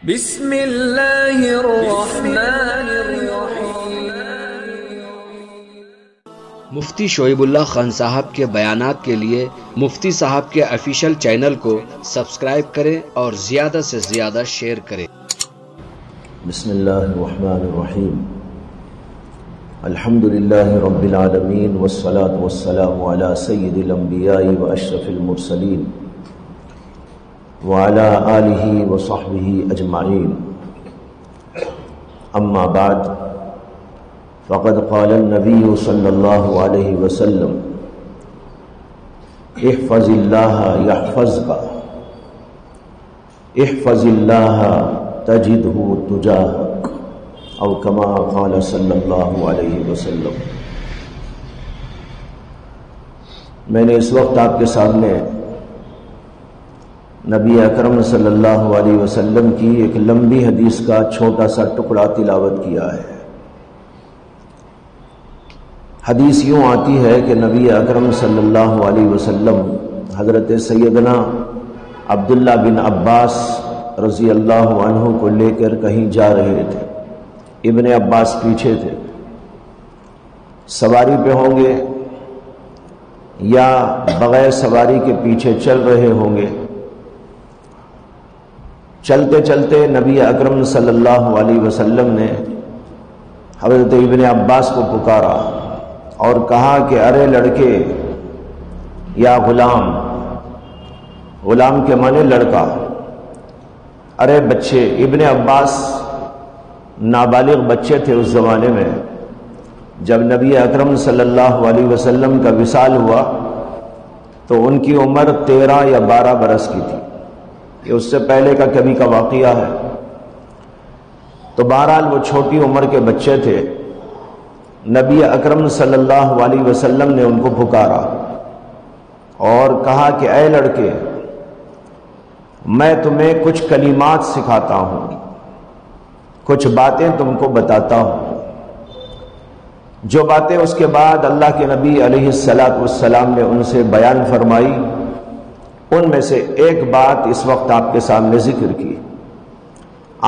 بسم اللہ الرحمن الرحیم۔ مفتی شعیب اللہ خان صاحب کے بیانات کے لیے مفتی صاحب کے آفیشیل چینل کو سبسکرائب کریں اور زیادہ سے زیادہ شیئر کریں۔ بسم اللہ الرحمن الرحیم۔ الحمد للہ رب العالمین والصلاة والسلام علی سید الانبیاء واشرف المرسلین وعلى آلہ وصحبہ اجمعین، اما بعد فقد قال النبی صلی اللہ علیہ وسلم احفظ اللہ یحفظک احفظ اللہ تجدہ تجاہک، او کما قال صلی اللہ علیہ وسلم۔ میں نے اس وقت آپ کے سامنے نبی اکرم صلی اللہ علیہ وسلم کی ایک لمبی حدیث کا چھوٹا سا ٹکڑا تلاوت کیا ہے۔ حدیث یوں آتی ہے کہ نبی اکرم صلی اللہ علیہ وسلم حضرت سیدنا عبداللہ بن عباس رضی اللہ عنہ کو لے کر کہیں جا رہے تھے۔ ابن عباس پیچھے تھے، سواری پہ ہوں گے یا بغیر سواری کے پیچھے چل رہے ہوں گے۔ چلتے چلتے نبی اکرم صلی اللہ علیہ وسلم نے حضرت ابن عباس کو پکارا اور کہا کہ ارے لڑکے یا غلام، غلام کے معنی لڑکا، ارے بچے۔ ابن عباس نابالغ بچے تھے اس زمانے میں۔ جب نبی اکرم صلی اللہ علیہ وسلم کا وصال ہوا تو ان کی عمر 13 یا 12 برس کی تھی۔ یہ اس سے پہلے کا کبھی کا واقعہ ہے۔ تو بہرحال وہ چھوٹی عمر کے بچے تھے۔ نبی اکرم صلی اللہ علیہ وسلم نے ان کو پکارا اور کہا کہ اے لڑکے، میں تمہیں کچھ کلمات سکھاتا ہوں، کچھ باتیں تم کو بتاتا ہوں۔ جو باتیں اس کے بعد اللہ کے نبی علیہ السلام نے ان سے بیان فرمائی، ان میں سے ایک بات اس وقت آپ کے سامنے ذکر کی۔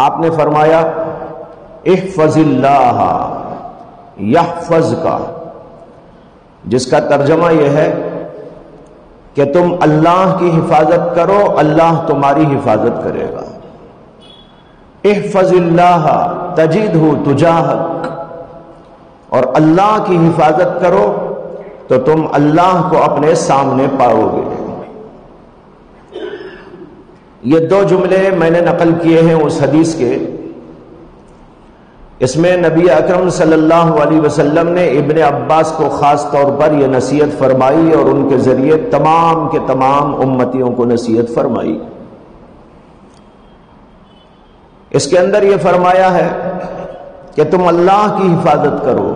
آپ نے فرمایا احفظ اللہ یحفظک، جس کا ترجمہ یہ ہے کہ تم اللہ کی حفاظت کرو، اللہ تمہاری حفاظت کرے گا۔ احفظ اللہ تجدہ تجاہک، اور اللہ کی حفاظت کرو تو تم اللہ کو اپنے سامنے پاؤ گے۔ یہ دو جملے میں نے نقل کیے ہیں اس حدیث کے۔ اس میں نبی اکرم صلی اللہ علیہ وسلم نے ابن عباس کو خاص طور پر یہ نصیحت فرمائی اور ان کے ذریعے تمام کے تمام امتیوں کو نصیحت فرمائی۔ اس کے اندر یہ فرمایا ہے کہ تم اللہ کی حفاظت کرو۔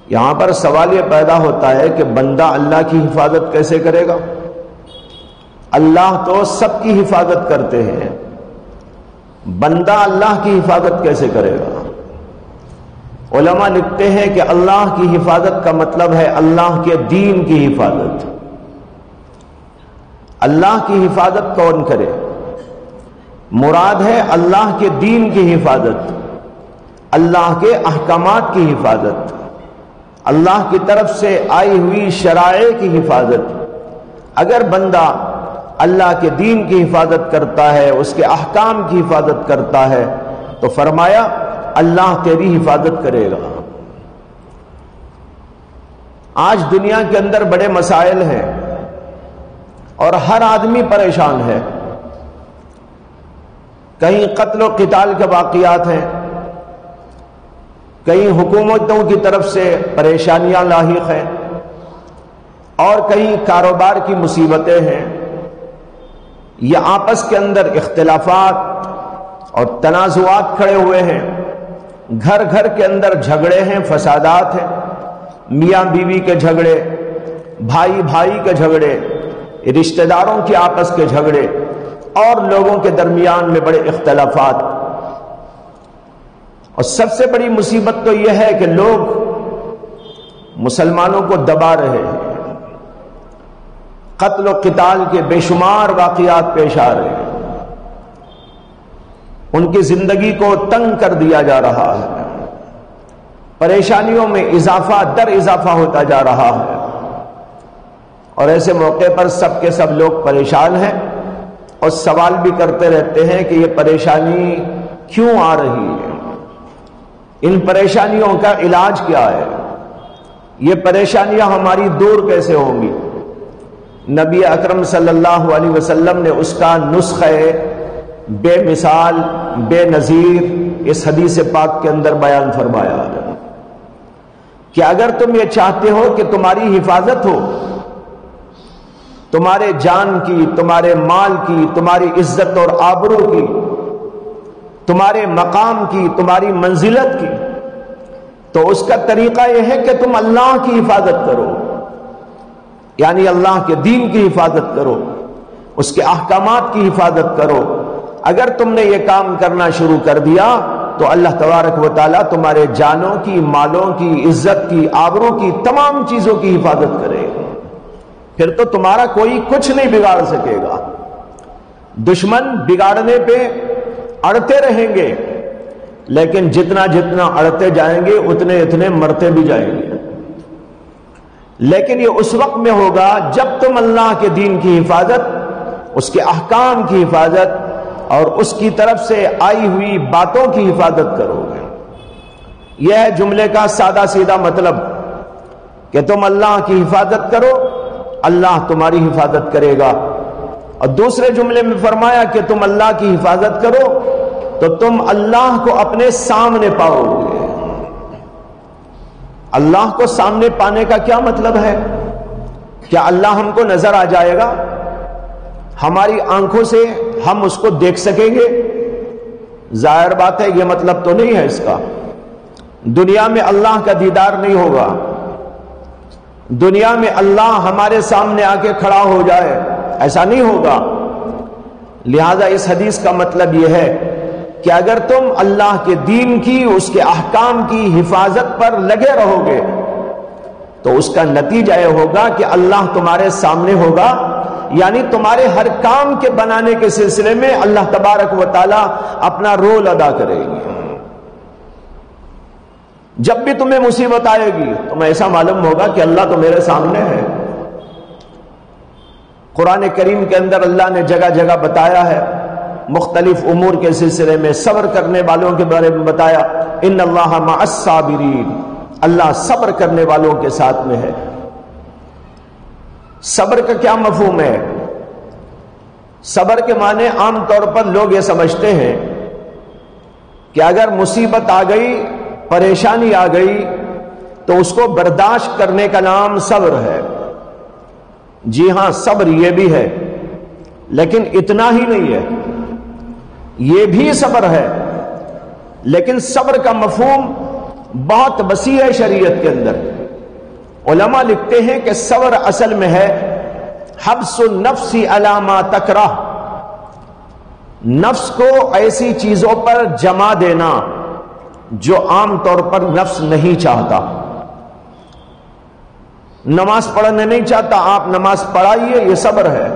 یہاں پر سوال یہ پیدا ہوتا ہے کہ بندہ اللہ کی حفاظت کیسے کرے گا؟ اللہ تو سب کی حفاظت کرتے ہیں، بندہ اللہ کی حفاظت کیسے کرے گا؟ علماء لکھتے ہیں کہ اللہ کی حفاظت کا مطلب ہے اللہ کے دین کی حفاظت۔ اللہ کی حفاظت کون کرے؟ مراد ہے اللہ کے دین کی حفاظت، اللہ کے احکامات کی حفاظت، اللہ کی طرف سے آئی ہوئی شرائع کی حفاظت۔ اگر بندہ اللہ کے دین کی حفاظت کرتا ہے، اس کے احکام کی حفاظت کرتا ہے، تو فرمایا اللہ تیری حفاظت کرے گا۔ آج دنیا کے اندر بڑے مسائل ہیں اور ہر آدمی پریشان ہے۔ کہیں قتل و قتال کے واقعات ہیں، کہیں حکومتوں کی طرف سے پریشانیاں لاحق ہیں، اور کہیں کاروبار کی مصیبتیں ہیں، یا آپس کے اندر اختلافات اور تنازعات کھڑے ہوئے ہیں، گھر گھر کے اندر جھگڑے ہیں، فسادات ہیں، میاں بیوی کے جھگڑے، بھائی بھائی کے جھگڑے، رشتہ داروں کے آپس کے جھگڑے، اور لوگوں کے درمیان میں بڑے اختلافات۔ اور سب سے بڑی مصیبت تو یہ ہے کہ لوگ مسلمانوں کو دبا رہے ہیں۔ قتل و قتال کے بے شمار واقعات پیش آ رہے ہیں۔ ان کی زندگی کو تنگ کر دیا جا رہا ہے، پریشانیوں میں اضافہ در اضافہ ہوتا جا رہا ہے، اور ایسے موقع پر سب کے سب لوگ پریشان ہیں اور سوال بھی کرتے رہتے ہیں کہ یہ پریشانی کیوں آ رہی ہے، ان پریشانیوں کا علاج کیا ہے، یہ پریشانیاں ہماری دور کیسے ہوں گی؟ نبی اکرم صلی اللہ علیہ وسلم نے اس کا نسخہ بے مثال بے نظیر اس حدیث پاک کے اندر بیان فرمایا ہے کہ اگر تم یہ چاہتے ہو کہ تمہاری حفاظت ہو، تمہارے جان کی، تمہارے مال کی، تمہاری عزت اور آبرو کی، تمہارے مقام کی، تمہاری منزلت کی، تو اس کا طریقہ یہ ہے کہ تم اللہ کی حفاظت کرو، یعنی اللہ کے دین کی حفاظت کرو، اس کے احکامات کی حفاظت کرو۔ اگر تم نے یہ کام کرنا شروع کر دیا تو اللہ تبارک و تعالیٰ تمہارے جانوں کی، مالوں کی، عزت کی، آبرو کی، تمام چیزوں کی حفاظت کرے، پھر تو تمہارا کوئی کچھ نہیں بگاڑ سکے گا۔ دشمن بگاڑنے پہ اڑتے رہیں گے، لیکن جتنا جتنا اڑتے جائیں گے اتنے اتنے مرتے بھی جائیں گے، لیکن یہ اس وقت میں ہوگا جب تم اللہ کے دین کی حفاظت، اس کے احکام کی حفاظت اور اس کی طرف سے آئی ہوئی باتوں کی حفاظت کرو گے۔ یہ ہے جملے کا سادہ سیدھا مطلب کہ تم اللہ کی حفاظت کرو، اللہ تمہاری حفاظت کرے گا۔ اور دوسرے جملے میں فرمایا کہ تم اللہ کی حفاظت کرو تو تم اللہ کو اپنے سامنے پاؤ گے۔ اللہ کو سامنے پانے کا کیا مطلب ہے؟ کیا اللہ ہم کو نظر آ جائے گا؟ ہماری آنکھوں سے ہم اس کو دیکھ سکیں گے؟ ظاہر بات ہے یہ مطلب تو نہیں ہے اس کا۔ دنیا میں اللہ کا دیدار نہیں ہوگا، دنیا میں اللہ ہمارے سامنے آ کے کھڑا ہو جائے، ایسا نہیں ہوگا۔ لہذا اس حدیث کا مطلب یہ ہے کہ اگر تم اللہ کے دین کی، اس کے احکام کی حفاظت پر لگے رہو گے تو اس کا نتیجہ یہ ہوگا کہ اللہ تمہارے سامنے ہوگا، یعنی تمہارے ہر کام کے بنانے کے سلسلے میں اللہ تبارک و تعالی اپنا رول ادا کرے گی۔ جب بھی تمہیں مصیبت آئے گی تمہیں ایسا معلوم ہوگا کہ اللہ تو میرے سامنے ہے۔ قرآن کریم کے اندر اللہ نے جگہ جگہ بتایا ہے، مختلف امور کے سلسلے میں صبر کرنے والوں کے بارے میں بتایا، ان اللہ مع الصابرین، اللہ صبر کرنے والوں کے ساتھ میں ہے۔ صبر کا کیا مفہوم ہے؟ صبر کے معنی عام طور پر لوگ یہ سمجھتے ہیں کہ اگر مصیبت آ گئی، پریشانی آ گئی تو اس کو برداشت کرنے کا نام صبر ہے۔ جی ہاں، صبر یہ بھی ہے، لیکن اتنا ہی نہیں ہے، یہ بھی صبر ہے، لیکن صبر کا مفہوم بہت وسیع ہے شریعت کے اندر۔ علماء لکھتے ہیں کہ صبر اصل میں ہے حبس النفس علی ما تکرہ، نفس کو ایسی چیزوں پر جما دینا جو عام طور پر نفس نہیں چاہتا۔ نماز پڑھنا نہیں چاہتا، آپ نماز پڑھائیے، یہ صبر ہے۔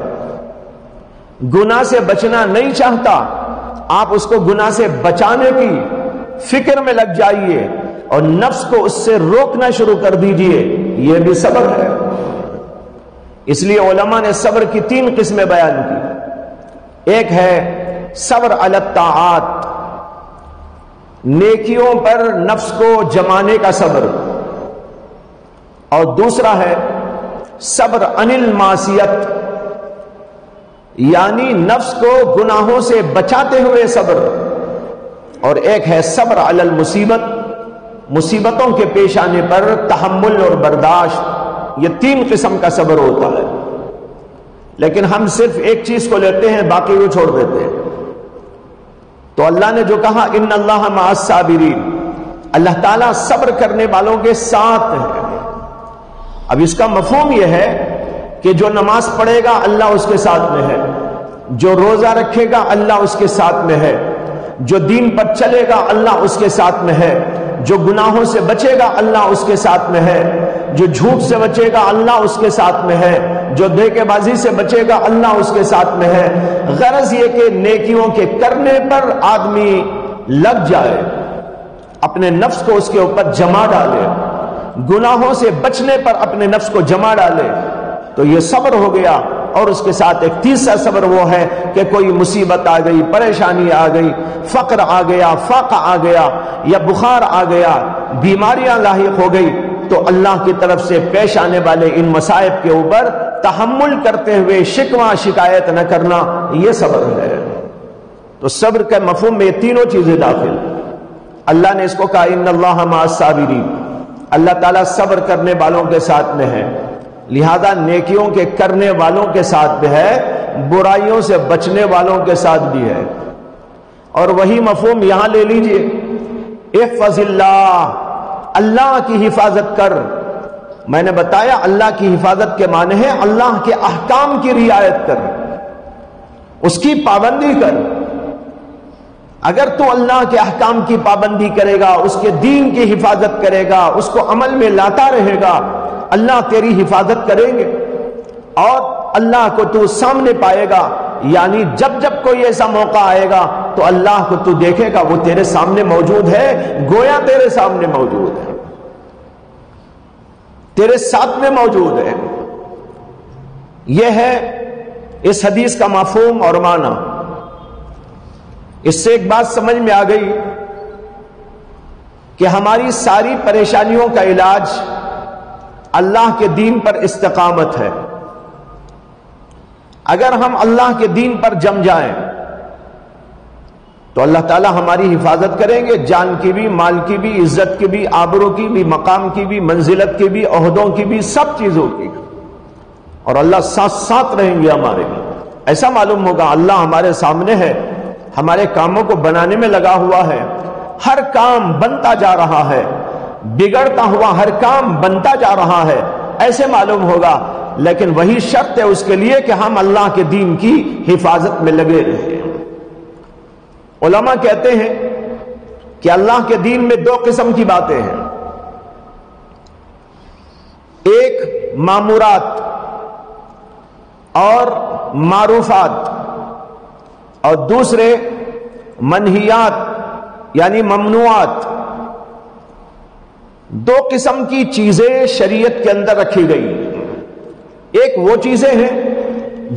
گناہ سے بچنا نہیں چاہتا، آپ اس کو گناہ سے بچانے کی فکر میں لگ جائیے اور نفس کو اس سے روکنا شروع کر دیجئے، یہ بھی صبر ہے۔ اس لیے علماء نے صبر کی 3 قسمیں بیان کی۔ ایک ہے صبر علی الطاعات، نیکیوں پر نفس کو جمانے کا صبر، اور دوسرا ہے صبر عن المعصیت، یعنی نفس کو گناہوں سے بچاتے ہوئے صبر، اور ایک ہے صبر علی المصیبت، مصیبتوں کے پیش آنے پر تحمل اور برداشت۔ یہ 3 قسم کا صبر ہوتا ہے، لیکن ہم صرف ایک چیز کو لیتے ہیں، باقی کو چھوڑ دیتے ہیں۔ تو اللہ نے جو کہا ان اللہ مع الصابرین، اللہ تعالیٰ صبر کرنے والوں کے ساتھ ہے۔ اب اس کا مفہوم یہ ہے کہ جو نماز پڑھے گا اللہ اس کے ساتھ میں ہے، جو روزہ رکھے گا اللہ اس کے ساتھ میں ہے، جو دین پر چلے گا اللہ اس کے ساتھ میں ہے، جو گناہوں سے بچے گا اللہ اس کے ساتھ میں ہے، جو جھوٹ سے بچے گا اللہ اس کے ساتھ میں ہے، جو دھوکے بازی سے بچے گا اللہ اس کے ساتھ میں ہے۔ غرض یہ کہ نیکیوں کے کرنے پر آدمی لگ جائے، اپنے نفس کو اس کے اوپر جما ڈالے، گناہوں سے بچنے پر اپنے نفس کو جما ڈالے، تو یہ صبر ہو گیا۔ اور اس کے ساتھ ایک تیسرا صبر وہ ہے کہ کوئی مصیبت آ گئی، پریشانی آ گئی، فقر آ گیا، فاقہ آ گیا، یا بخار آ گیا، بیماریاں لاحق ہو گئی، تو اللہ کی طرف سے پیش آنے والے ان مصائب کے اوپر تحمل کرتے ہوئے شکوہ شکایت نہ کرنا، یہ صبر ہے۔ تو صبر کے مفہوم میں یہ تینوں چیزیں داخل۔ اللہ نے اس کو کہا ان اللہ مع الصابرین، اللہ تعالیٰ صبر کرنے والوں کے ساتھ میں ہے، لہذا نیکیوں کے کرنے والوں کے ساتھ بھی ہے، برائیوں سے بچنے والوں کے ساتھ بھی ہے۔ اور وہی مفہوم یہاں لے لیجئے، احفظ اللہ، اللہ کی حفاظت کر۔ میں نے بتایا اللہ کی حفاظت کے معنی ہے اللہ کے احکام کی رعایت کر، اس کی پابندی کر۔ اگر تو اللہ کے احکام کی پابندی کرے گا، اس کے دین کی حفاظت کرے گا، اس کو عمل میں لاتا رہے گا، اللہ تیری حفاظت کریں گے، اور اللہ کو تو سامنے پائے گا۔ یعنی جب جب کوئی ایسا موقع آئے گا تو اللہ کو تو دیکھے گا، وہ تیرے سامنے موجود ہے، گویا تیرے سامنے موجود ہے، تیرے ساتھ میں موجود ہے۔ یہ ہے اس حدیث کا مفہوم اور معنی۔ اس سے ایک بات سمجھ میں آ گئی کہ ہماری ساری پریشانیوں کا علاج اللہ کے دین پر استقامت ہے۔ اگر ہم اللہ کے دین پر جم جائیں تو اللہ تعالی ہماری حفاظت کریں گے، جان کی بھی، مال کی بھی، عزت کی بھی، آبرو کی بھی، مقام کی بھی، منزلت کی بھی، عہدوں کی بھی، سب چیزوں کی، اور اللہ ساتھ ساتھ رہیں گے ہمارے۔ ایسا معلوم ہوگا اللہ ہمارے سامنے ہے، ہمارے کاموں کو بنانے میں لگا ہوا ہے، ہر کام بنتا جا رہا ہے، بگڑتا ہوا ہر کام بنتا جا رہا ہے، ایسے معلوم ہوگا۔ لیکن وہی شرط ہے اس کے لیے کہ ہم اللہ کے دین کی حفاظت میں لگے رہیں۔ علماء کہتے ہیں کہ اللہ کے دین میں دو قسم کی باتیں ہیں، ایک مامورات اور معروفات، اور دوسرے منہیات یعنی ممنوعات۔ دو قسم کی چیزیں شریعت کے اندر رکھی گئی۔ ایک وہ چیزیں ہیں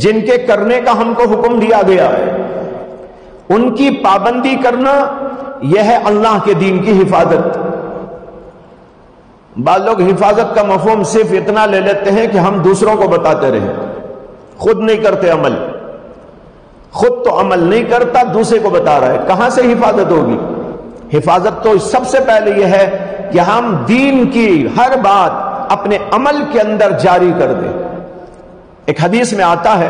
جن کے کرنے کا ہم کو حکم دیا گیا ہے، ان کی پابندی کرنا یہ ہے اللہ کے دین کی حفاظت۔ بعض لوگ حفاظت کا مفہوم صرف اتنا لے لیتے ہیں کہ ہم دوسروں کو بتاتے رہیں، خود نہیں کرتے عمل، خود تو عمل نہیں کرتا، دوسرے کو بتا رہا ہے۔ کہاں سے حفاظت ہوگی؟ حفاظت تو سب سے پہلے یہ ہے کہ ہم دین کی ہر بات اپنے عمل کے اندر جاری کر دیں۔ ایک حدیث میں آتا ہے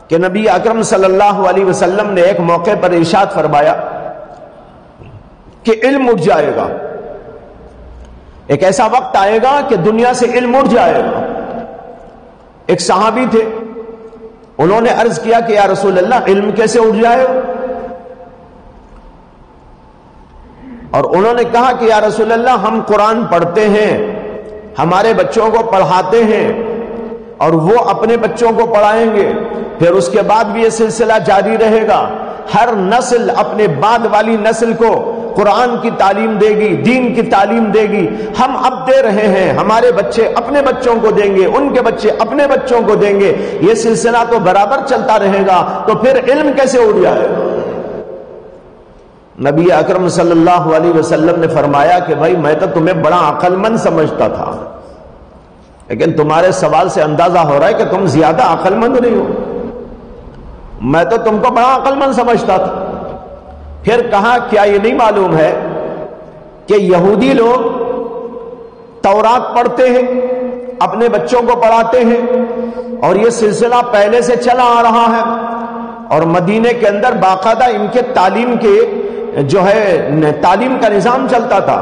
کہ نبی اکرم صلی اللہ علیہ وسلم نے ایک موقع پر ارشاد فرمایا کہ علم اٹھ جائے گا، ایک ایسا وقت آئے گا کہ دنیا سے علم اٹھ جائے گا۔ ایک صحابی تھے، انہوں نے عرض کیا کہ یا رسول اللہ علم کیسے اٹھ جائے؟ اور انہوں نے کہا کہ یا رسول اللہ ہم قرآن پڑھتے ہیں، ہمارے بچوں کو پڑھاتے ہیں، اور وہ اپنے بچوں کو پڑھائیں گے، پھر اس کے بعد بھی یہ سلسلہ جاری رہے گا۔ ہر نسل اپنے بعد والی نسل کو قرآن کی تعلیم دے گی، دین کی تعلیم دے گی۔ ہم اب دے رہے ہیں، ہمارے بچے اپنے بچوں کو دیں گے، ان کے بچے اپنے بچوں کو دیں گے، یہ سلسلہ تو برابر چلتا رہے گا، تو پھر علم کیسے اٹھ جائے گا؟ نبی اکرم صلی اللہ علیہ وسلم نے فرمایا کہ بھائی میں تو تمہیں بڑا عقل مند سمجھتا تھا، لیکن تمہارے سوال سے اندازہ ہو رہا ہے کہ تم زیادہ عقل مند نہیں ہو، میں تو تم کو بڑا عقل مند سمجھتا تھا۔ پھر کہا کیا یہ نہیں معلوم ہے کہ یہودی لوگ تورات پڑھتے ہیں، اپنے بچوں کو پڑھاتے ہیں، اور یہ سلسلہ پہلے سے چلا آ رہا ہے، اور مدینے کے اندر باقاعدہ ان کے تعلیم کے جو ہے تعلیم کا نظام چلتا تھا،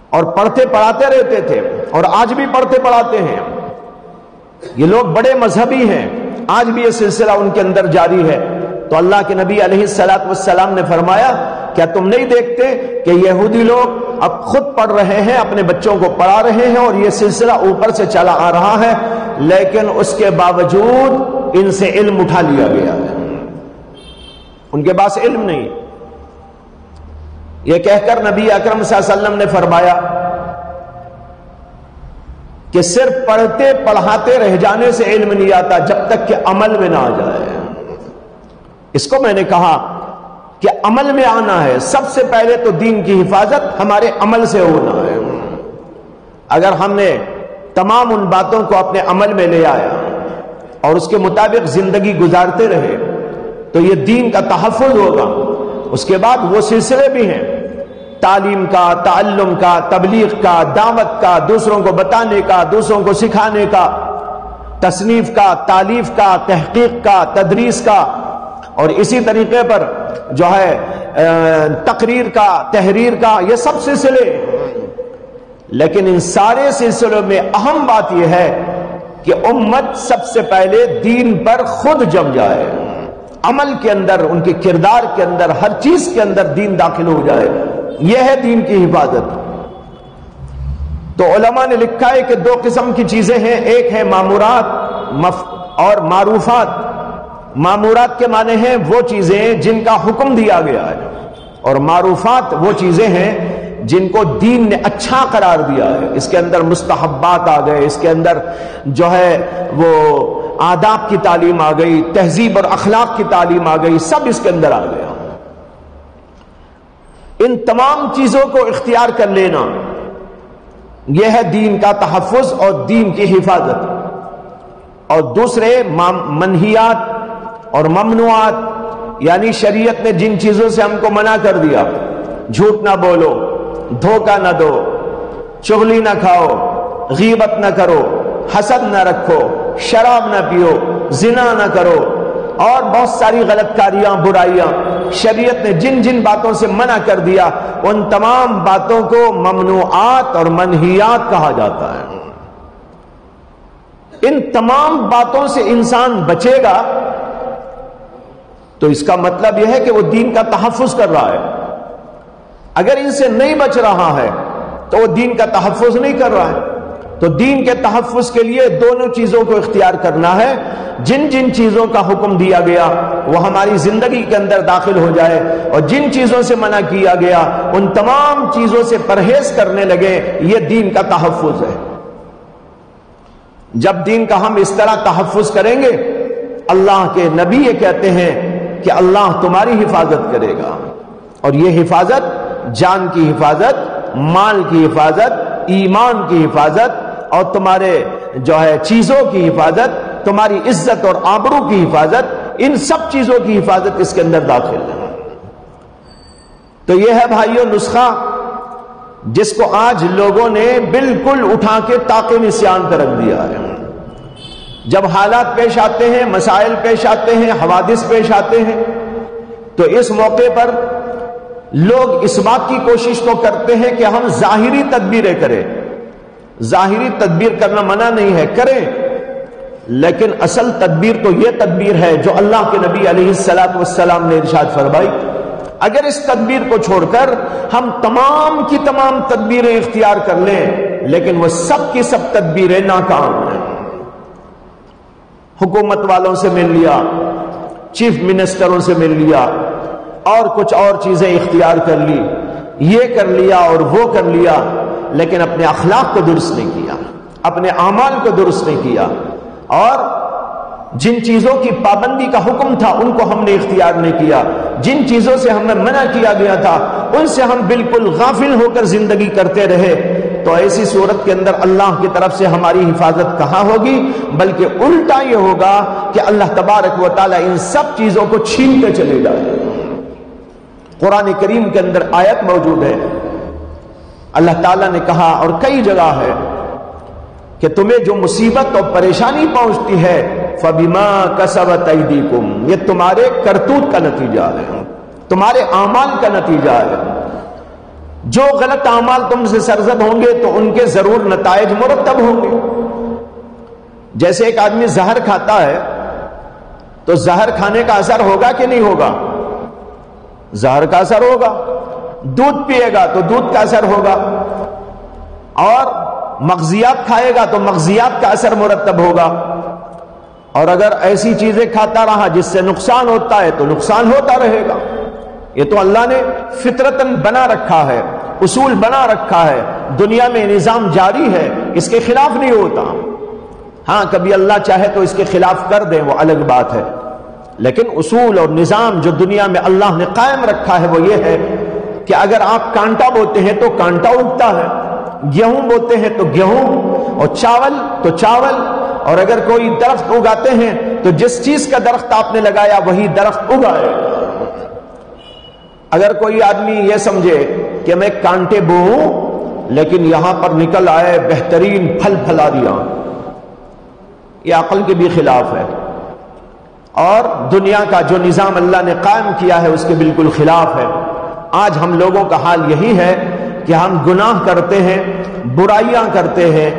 اور پڑھتے پڑھاتے رہتے تھے، اور آج بھی پڑھتے پڑھاتے ہیں۔ یہ لوگ بڑے مذہبی ہیں، آج بھی یہ سلسلہ ان کے اندر جاری ہے۔ تو اللہ کے نبی علیہ الصلوۃ والسلام نے فرمایا کیا تم نہیں دیکھتے کہ یہودی لوگ اب خود پڑھ رہے ہیں، اپنے بچوں کو پڑھا رہے ہیں، اور یہ سلسلہ اوپر سے چلا آ رہا ہے، لیکن اس کے باوجود ان سے علم اٹھا لیا گیا ہے، ان کے پاس علم نہیں۔ یہ کہہ کر نبی اکرم صلی اللہ علیہ وسلم نے فرمایا کہ صرف پڑھتے پڑھاتے رہ جانے سے علم نہیں آتا جب تک کہ عمل میں نہ آ جائے۔ اس کو میں نے کہا کہ عمل میں آنا ہے، سب سے پہلے تو دین کی حفاظت ہمارے عمل سے ہونا ہے۔ اگر ہم نے تمام ان باتوں کو اپنے عمل میں لے آیا اور اس کے مطابق زندگی گزارتے رہے تو یہ دین کا تحفظ ہوگا۔ اس کے بعد وہ سلسلے بھی ہیں، تعلیم کا، تعلم کا، تبلیغ کا، دعوت کا، دوسروں کو بتانے کا، دوسروں کو سکھانے کا، تصنیف کا، تالیف کا، تحقیق کا، تدریس کا، اور اسی طریقے پر جو ہے تقریر کا، تحریر کا، یہ سب سلسلے۔ لیکن ان سارے سلسلوں میں اہم بات یہ ہے کہ امت سب سے پہلے دین پر خود جم جائے، عمل کے اندر، ان کے کردار کے اندر، ہر چیز کے اندر دین داخل ہو جائے۔ یہ ہے دین کی حفاظت۔ تو علماء نے لکھا ہے کہ دو قسم کی چیزیں ہیں، ایک ہے مامورات اور معروفات۔ مامورات کے معنی ہیں وہ چیزیں جن کا حکم دیا گیا ہے، اور معروفات وہ چیزیں ہیں جن کو دین نے اچھا قرار دیا ہے۔ اس کے اندر مستحبات آ گئے، اس کے اندر جو ہے وہ آداب کی تعلیم آ گئی، تہذیب اور اخلاق کی تعلیم آ گئی، سب اس کے اندر آ گیا۔ ان تمام چیزوں کو اختیار کر لینا یہ ہے دین کا تحفظ اور دین کی حفاظت۔ اور دوسرے منہیات اور ممنوعات، یعنی شریعت نے جن چیزوں سے ہم کو منع کر دیا، جھوٹ نہ بولو، دھوکہ نہ دو، چغلی نہ کھاؤ، غیبت نہ کرو، حسد نہ رکھو، شراب نہ پیو، زنا نہ کرو، اور بہت ساری غلط کاریاں، برائیاں، شریعت نے جن جن باتوں سے منع کر دیا ان تمام باتوں کو ممنوعات اور منہیات کہا جاتا ہے۔ ان تمام باتوں سے انسان بچے گا تو اس کا مطلب یہ ہے کہ وہ دین کا تحفظ کر رہا ہے۔ اگر ان سے نہیں بچ رہا ہے تو وہ دین کا تحفظ نہیں کر رہا ہے۔ تو دین کے تحفظ کے لیے دونوں چیزوں کو اختیار کرنا ہے، جن جن چیزوں کا حکم دیا گیا وہ ہماری زندگی کے اندر داخل ہو جائے، اور جن چیزوں سے منع کیا گیا ان تمام چیزوں سے پرہیز کرنے لگے، یہ دین کا تحفظ ہے۔ جب دین کا ہم اس طرح تحفظ کریں گے، اللہ کے نبی یہ کہتے ہیں کہ اللہ تمہاری حفاظت کرے گا، اور یہ حفاظت جان کی حفاظت، مال کی حفاظت، ایمان کی حفاظت، اور تمہارے جو ہے چیزوں کی حفاظت، تمہاری عزت اور آبرو کی حفاظت، ان سب چیزوں کی حفاظت اس کے اندر داخل ہے۔ تو یہ ہے بھائیو نسخہ جس کو آج لوگوں نے بالکل اٹھا کے طاق نسیان پہ رکھ دیا ہے۔ جب حالات پیش آتے ہیں، مسائل پیش آتے ہیں، حوادث پیش آتے ہیں، تو اس موقع پر لوگ اس بات کی کوشش تو کرتے ہیں کہ ہم ظاہری تدبیریں کریں۔ ظاہری تدبیر کرنا منع نہیں ہے، کریں، لیکن اصل تدبیر تو یہ تدبیر ہے جو اللہ کے نبی علیہ السلام نے ارشاد فرمائی۔ اگر اس تدبیر کو چھوڑ کر ہم تمام کی تمام تدبیریں اختیار کر لیں، لیکن وہ سب کی سب تدبیریں ناکام ہیں۔ حکومت والوں سے مل لیا، چیف منسٹروں سے مل لیا، اور کچھ اور چیزیں اختیار کر لی، یہ کر لیا اور وہ کر لیا، لیکن اپنے اخلاق کو درست نہیں کیا، اپنے اعمال کو درست نہیں کیا، اور جن چیزوں کی پابندی کا حکم تھا ان کو ہم نے اختیار نہیں کیا، جن چیزوں سے ہمیں منع کیا گیا تھا ان سے ہم بالکل غافل ہو کر زندگی کرتے رہے، تو ایسی صورت کے اندر اللہ کی طرف سے ہماری حفاظت کہاں ہوگی؟ بلکہ الٹا یہ ہوگا کہ اللہ تبارک و تعالیٰ ان سب چیزوں کو چھینتے چلے جائے۔ قرآن کریم کے اندر آیت موجود ہے، اللہ تعالیٰ نے کہا، اور کئی جگہ ہے، کہ تمہیں جو مصیبت اور پریشانی پہنچتی ہے فَبِمَا كَسَبَتْ أَيْدِيكُمْ، یہ تمہارے کرتوت کا نتیجہ ہے، تمہارے اعمال کا نتیجہ ہے۔ جو غلط اعمال تم سے سرزد ہوں گے تو ان کے ضرور نتائج مرتب ہوں گے۔ جیسے ایک آدمی زہر کھاتا ہے تو زہر کھانے کا اثر ہوگا کہ نہیں ہوگا؟ زہر کا اثر ہوگا، دودھ پیے گا تو دودھ کا اثر ہوگا، اور مغزیات کھائے گا تو مغزیات کا اثر مرتب ہوگا، اور اگر ایسی چیزیں کھاتا رہا جس سے نقصان ہوتا ہے تو نقصان ہوتا رہے گا۔ یہ تو اللہ نے فطرتاً بنا رکھا ہے، اصول بنا رکھا ہے، دنیا میں نظام جاری ہے، اس کے خلاف نہیں ہوتا۔ ہاں کبھی اللہ چاہے تو اس کے خلاف کر دیں، وہ الگ بات ہے، لیکن اصول اور نظام جو دنیا میں اللہ نے قائم رکھا ہے وہ یہ ہے کہ اگر آپ کانٹا بوتے ہیں تو کانٹا اگتا ہے، گیہوں بوتے ہیں تو گیہوں، اور چاول تو چاول، اور اگر کوئی درخت اگاتے ہیں تو جس چیز کا درخت آپ نے لگایا وہی درخت اگائے۔ اگر کوئی آدمی یہ سمجھے کہ میں کانٹے بوؤں لیکن یہاں پر نکل آئے بہترین پھل پھلاریاں، یہ عقل کے بھی خلاف ہے، اور دنیا کا جو نظام اللہ نے قائم کیا ہے اس کے بالکل خلاف ہے۔ آج ہم لوگوں کا حال یہی ہے کہ ہم گناہ کرتے ہیں، برائیاں کرتے ہیں،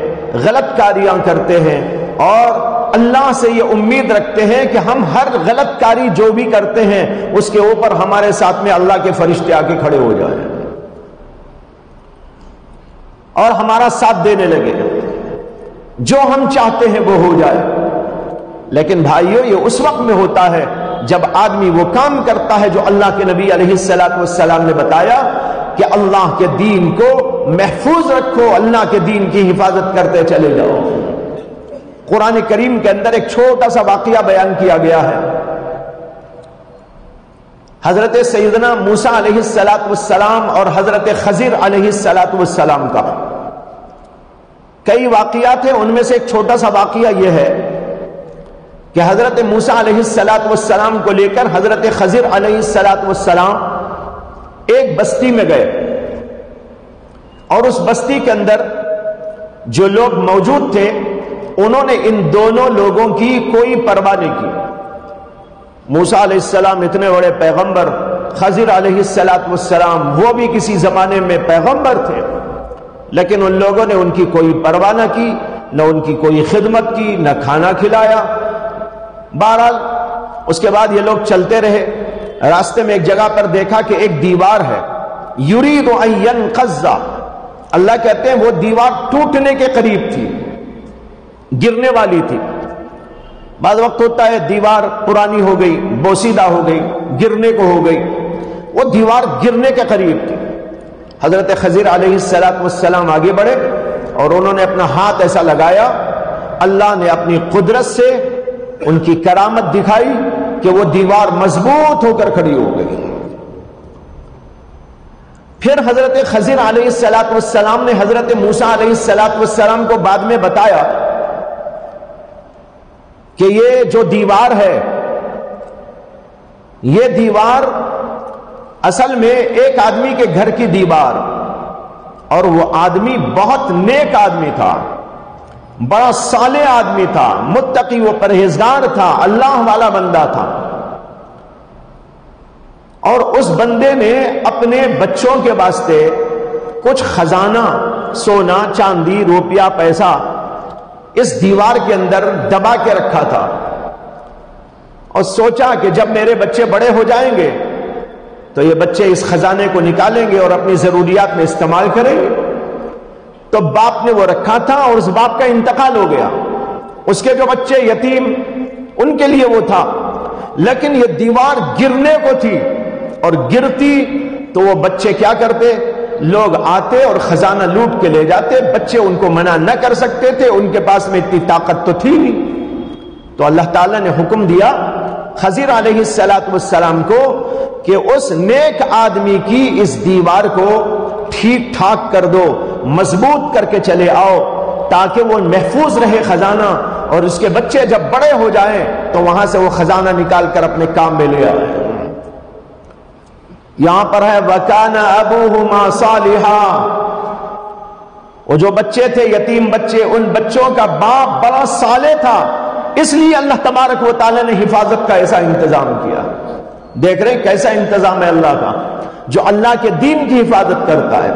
غلط کاریاں کرتے ہیں، اور اللہ سے یہ امید رکھتے ہیں کہ ہم ہر غلط کاری جو بھی کرتے ہیں اس کے اوپر ہمارے ساتھ میں اللہ کے فرشتے آ کے کھڑے ہو جائیں اور ہمارا ساتھ دینے لگے، جو ہم چاہتے ہیں وہ ہو جائے۔ لیکن بھائیو یہ اس وقت میں ہوتا ہے جب آدمی وہ کام کرتا ہے جو اللہ کے نبی علیہ السلام نے بتایا کہ اللہ کے دین کو محفوظ رکھو، اللہ کے دین کی حفاظت کرتے چلے جاؤ۔ قرآن کریم کے اندر ایک چھوٹا سا واقعہ بیان کیا گیا ہے، حضرت سیدنا موسیٰ علیہ السلام اور حضرت خضر علیہ السلام کا۔ کئی واقعات ہیں، ان میں سے ایک چھوٹا سا واقعہ یہ ہے کہ حضرت موسیٰ علیہ السلام کو لے کر حضرت خضر علیہ السلام ایک بستی میں گئے، اور اس بستی کے اندر جو لوگ موجود تھے انہوں نے ان دونوں لوگوں کی کوئی پرواہ نہیں کی۔ موسیٰ علیہ السلام اتنے بڑے پیغمبر، خضر علیہ السلام وہ بھی کسی زمانے میں پیغمبر تھے، لیکن ان لوگوں نے ان کی کوئی پرواہ نہ کی، نہ ان کی کوئی خدمت کی، نہ کھانا کھلایا۔ بہرحال اس کے بعد یہ لوگ چلتے رہے، راستے میں ایک جگہ پر دیکھا کہ ایک دیوار ہے، یرید ان ینقض، اللہ کہتے ہیں وہ دیوار ٹوٹنے کے قریب تھی، گرنے والی تھی۔ بعض وقت ہوتا ہے دیوار پرانی ہو گئی، بوسیدہ ہو گئی، گرنے کو ہو گئی، وہ دیوار گرنے کے قریب تھی۔ حضرت خضر علیہ السلام آگے بڑھے اور انہوں نے اپنا ہاتھ ایسا لگایا، اللہ نے اپنی قدرت سے ان کی کرامت دکھائی کہ وہ دیوار مضبوط ہو کر کھڑی ہو گئی۔ پھر حضرت خضر علیہ السلام نے حضرت موسیٰ علیہ السلام کو بعد میں بتایا کہ یہ جو دیوار ہے، یہ دیوار اصل میں ایک آدمی کے گھر کی دیوار، اور وہ آدمی بہت نیک آدمی تھا، بڑا صالح آدمی تھا، متقی و پرہیزگار تھا، اللہ والا بندہ تھا، اور اس بندے نے اپنے بچوں کے واسطے کچھ خزانہ، سونا چاندی روپیہ پیسہ اس دیوار کے اندر دبا کے رکھا تھا، اور سوچا کہ جب میرے بچے بڑے ہو جائیں گے تو یہ بچے اس خزانے کو نکالیں گے اور اپنی ضروریات میں استعمال کریں گے۔ تو باپ نے وہ رکھا تھا اور اس باپ کا انتقال ہو گیا، اس کے جو بچے یتیم ان کے لیے وہ تھا، لیکن یہ دیوار گرنے کو تھی، اور گرتی تو وہ بچے کیا کرتے، لوگ آتے اور خزانہ لوٹ کے لے جاتے، بچے ان کو منع نہ کر سکتے تھے، ان کے پاس میں اتنی طاقت تو تھی نہیں۔ تو اللہ تعالیٰ نے حکم دیا خضر علیہ السلام کو کہ اس نیک آدمی کی اس دیوار کو ٹھیک ٹھاک کر دو، مضبوط کر کے چلے آؤ، تاکہ وہ محفوظ رہے خزانہ، اور اس کے بچے جب بڑے ہو جائیں تو وہاں سے وہ خزانہ نکال کر اپنے کام میں لے آئے۔ یہاں پر ہے وَكَانَ أَبُوهُمَا صَالِحًا، وہ جو بچے تھے یتیم بچے، ان بچوں کا باپ بڑا صالح تھا، اس لیے اللہ تبارک و تعالی نے حفاظت کا ایسا انتظام کیا۔ دیکھ رہے کیسا انتظام ہے اللہ کا، جو اللہ کے دین کی حفاظت کرتا ہے،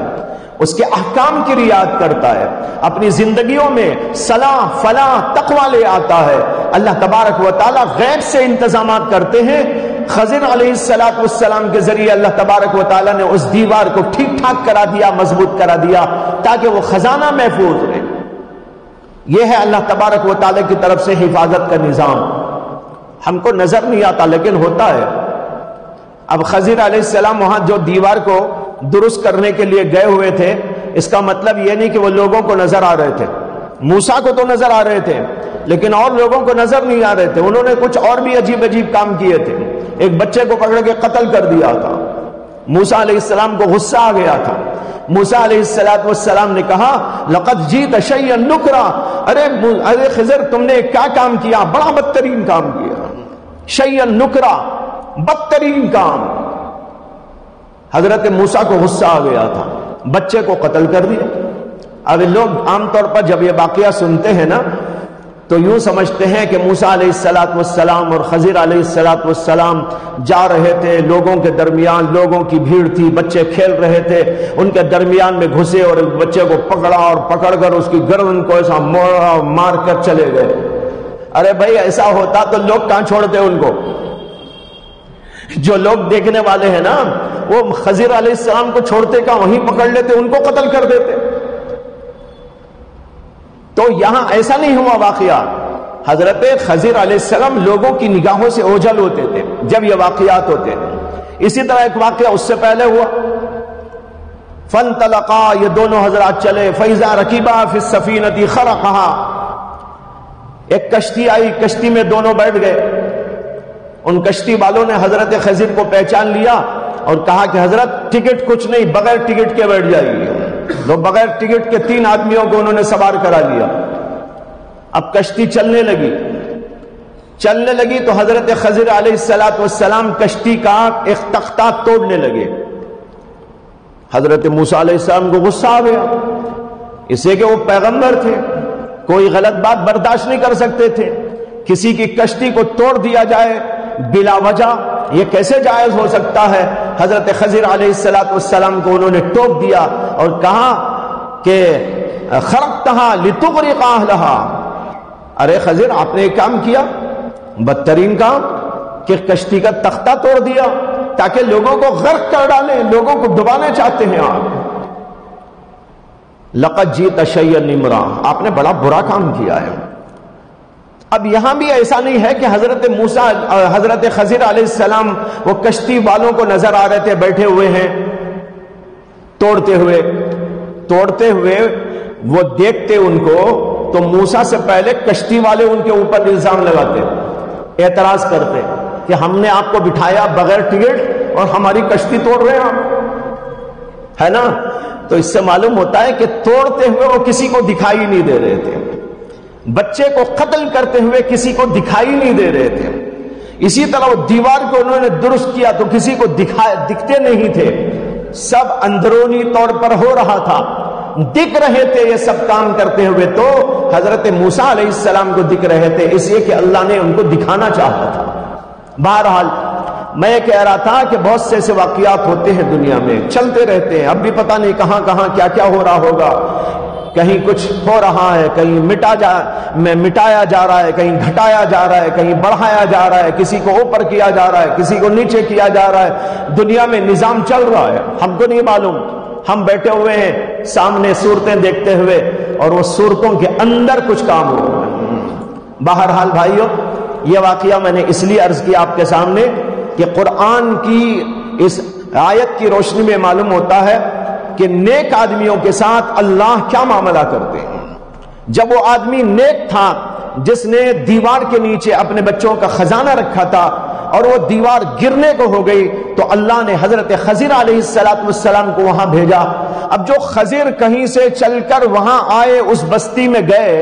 اس کے احکام کی رعایت کرتا ہے، اپنی زندگیوں میں صلاح فلاح تقوی لے آتا ہے۔ اللہ تبارک و تعالی غیب سے انتظامات کرتے ہیں خضر علیہ السلام کے ذریعے اللہ تبارک و تعالیٰ نے اس دیوار کو ٹھیک ٹھاک کرا دیا، مضبوط کرا دیا تاکہ وہ خزانہ محفوظ رہے۔ یہ ہے اللہ تبارک و تعالیٰ کی طرف سے حفاظت کا نظام، ہم کو نظر نہیں آتا لیکن ہوتا ہے۔ اب خضر علیہ السلام وہاں جو دیوار کو درست کرنے کے لیے گئے ہوئے تھے، اس کا مطلب یہ نہیں کہ وہ لوگوں کو نظر آ رہے تھے، موسیٰ کو تو نظر آ رہے تھے لیکن اور لوگوں کو نظر نہیں آ رہے تھے۔ انہوں نے کچھ اور بھی عجیب عجیب کام کیے تھے، ایک بچے کو پکڑ کے قتل کر دیا تھا، موسیٰ علیہ السلام کو غصہ آ گیا تھا۔ موسیٰ علیہ السلام نے کہا لقد جئت شیئا نکرا، ارے خضر تم نے کیا کام کیا، بڑا بدترین کام کیا، شیئا نکرا، بدترین کام۔ حضرت موسیٰ کو غصہ آ گیا تھا، بچے کو قتل کر دیا۔ اب لوگ عام طور پر جب یہ واقعہ سنتے ہیں نا تو یوں سمجھتے ہیں کہ موسیٰ علیہ السلام اور خضر علیہ السلام جا رہے تھے لوگوں کے درمیان، لوگوں کی بھیڑ تھی، بچے کھیل رہے تھے، ان کے درمیان میں گھسے اور بچے کو پکڑا اور پکڑ کر اس کی گردن کو ایسا موڑا مار کر چلے گئے۔ ارے بھائی ایسا ہوتا تو لوگ کہاں چھوڑتے ان کو؟ جو لوگ دیکھنے والے ہیں نا وہ خضر علیہ السلام کو چھوڑتے کہاں، وہیں پکڑ لیتے، ان کو قتل کر دیتے۔ تو یہاں ایسا نہیں ہوا واقعہ، حضرت خضر علیہ السلام لوگوں کی نگاہوں سے اوجھل ہوتے تھے جب یہ واقعات ہوتے تھے۔ اسی طرح ایک واقعہ اس سے پہلے ہوا، فانطلقا، یہ دونوں حضرات چلے، فاذا رکبا فی السفینۃ خرقھا، ایک کشتی آئی، کشتی میں دونوں بیٹھ گئے۔ ان کشتی والوں نے حضرت خضر کو پہچان لیا اور کہا کہ حضرت ٹکٹ کچھ نہیں، بغیر ٹکٹ کے بیٹھ جائیے۔ لوگ بغیر ٹکٹ کے 3 آدمیوں کو انہوں نے سوار کرا لیا۔ اب کشتی چلنے لگی تو حضرت خضر علیہ السلام کشتی کا ایک تختہ توڑنے لگے۔ حضرت موسیٰ علیہ السلام کو غصہ آ گیا، اسے کہ وہ پیغمبر تھے، کوئی غلط بات برداشت نہیں کر سکتے تھے، کسی کی کشتی کو توڑ دیا جائے بلا وجہ، یہ کیسے جائز ہو سکتا ہے؟ حضرت خضر علیہ السلام کو انہوں نے ٹوک دیا اور کہا کہ خرقتها لتغرق اهلها، ارے خضر آپ نے ایک کام کیا، بدترین کام، کہ کشتی کا تختہ توڑ دیا تاکہ لوگوں کو غرق کر ڈالیں، لوگوں کو ڈبانا چاہتے ہیں آپ۔ لقد جئت شیئا نکرا، آپ نے بڑا برا کام کیا ہے۔ اب یہاں بھی ایسا نہیں ہے کہ حضرت خضر علیہ السلام وہ کشتی والوں کو نظر آ رہے تھے بیٹھے ہوئے ہیں توڑتے ہوئے وہ دیکھتے ان کو تو موسیٰ سے پہلے کشتی والے ان کے اوپر الزام لگاتے، اعتراض کرتے کہ ہم نے آپ کو بٹھایا بغیر ٹکٹ اور ہماری کشتی توڑ رہے ہیں آپ، ہے نا؟ تو اس سے معلوم ہوتا ہے کہ توڑتے ہوئے وہ کسی کو دکھائی نہیں دے رہے تھے، بچے کو قتل کرتے ہوئے کسی کو دکھائی نہیں دے رہے تھے۔ اسی طرح وہ دیوار کو انہوں نے درست کیا تو کسی کو دکھتے نہیں تھے، سب اندرونی طور پر ہو رہا تھا، دکھ رہے تھے یہ سب کام کرتے ہوئے، تو حضرت موسیٰ علیہ السلام کو دکھ رہے تھے اس لیے کہ اللہ نے ان کو دکھانا چاہا تھا۔ بہرحال میں یہ کہہ رہا تھا کہ بہت سے ایسے واقعات ہوتے ہیں دنیا میں، چلتے رہتے ہیں، اب بھی پتہ نہیں کہاں کہاں کیا کیا ہو رہا ہوگا، کہیں کچھ ہو رہا ہے، کہیں مٹایا جا رہا ہے، کہیں گھٹایا جا رہا ہے، کہیں بڑھایا جا رہا ہے، کسی کو اوپر کیا جا رہا ہے، کسی کو نیچے کیا جا رہا ہے، دنیا میں نظام چل رہا ہے، ہم کو نہیں معلوم، ہم بیٹھے ہوئے ہیں سامنے صورتیں دیکھتے ہوئے اور وہ صورتوں کے اندر کچھ کام ہو رہا ہے۔ بہرحال بھائیوں، یہ واقعہ میں نے اس لیے عرض کیا آپ کے سامنے کہ قرآن کی اس آیت کی روشنی میں معلوم ہوتا ہے کہ نیک آدمیوں کے ساتھ اللہ کیا معاملہ کرتے ہیں۔ جب وہ آدمی نیک تھا جس نے دیوار کے نیچے اپنے بچوں کا خزانہ رکھا تھا اور وہ دیوار گرنے کو ہو گئی تو اللہ نے حضرت خضر علیہ السلام کو وہاں بھیجا۔ اب جو خضر کہیں سے چل کر وہاں آئے، اس بستی میں گئے،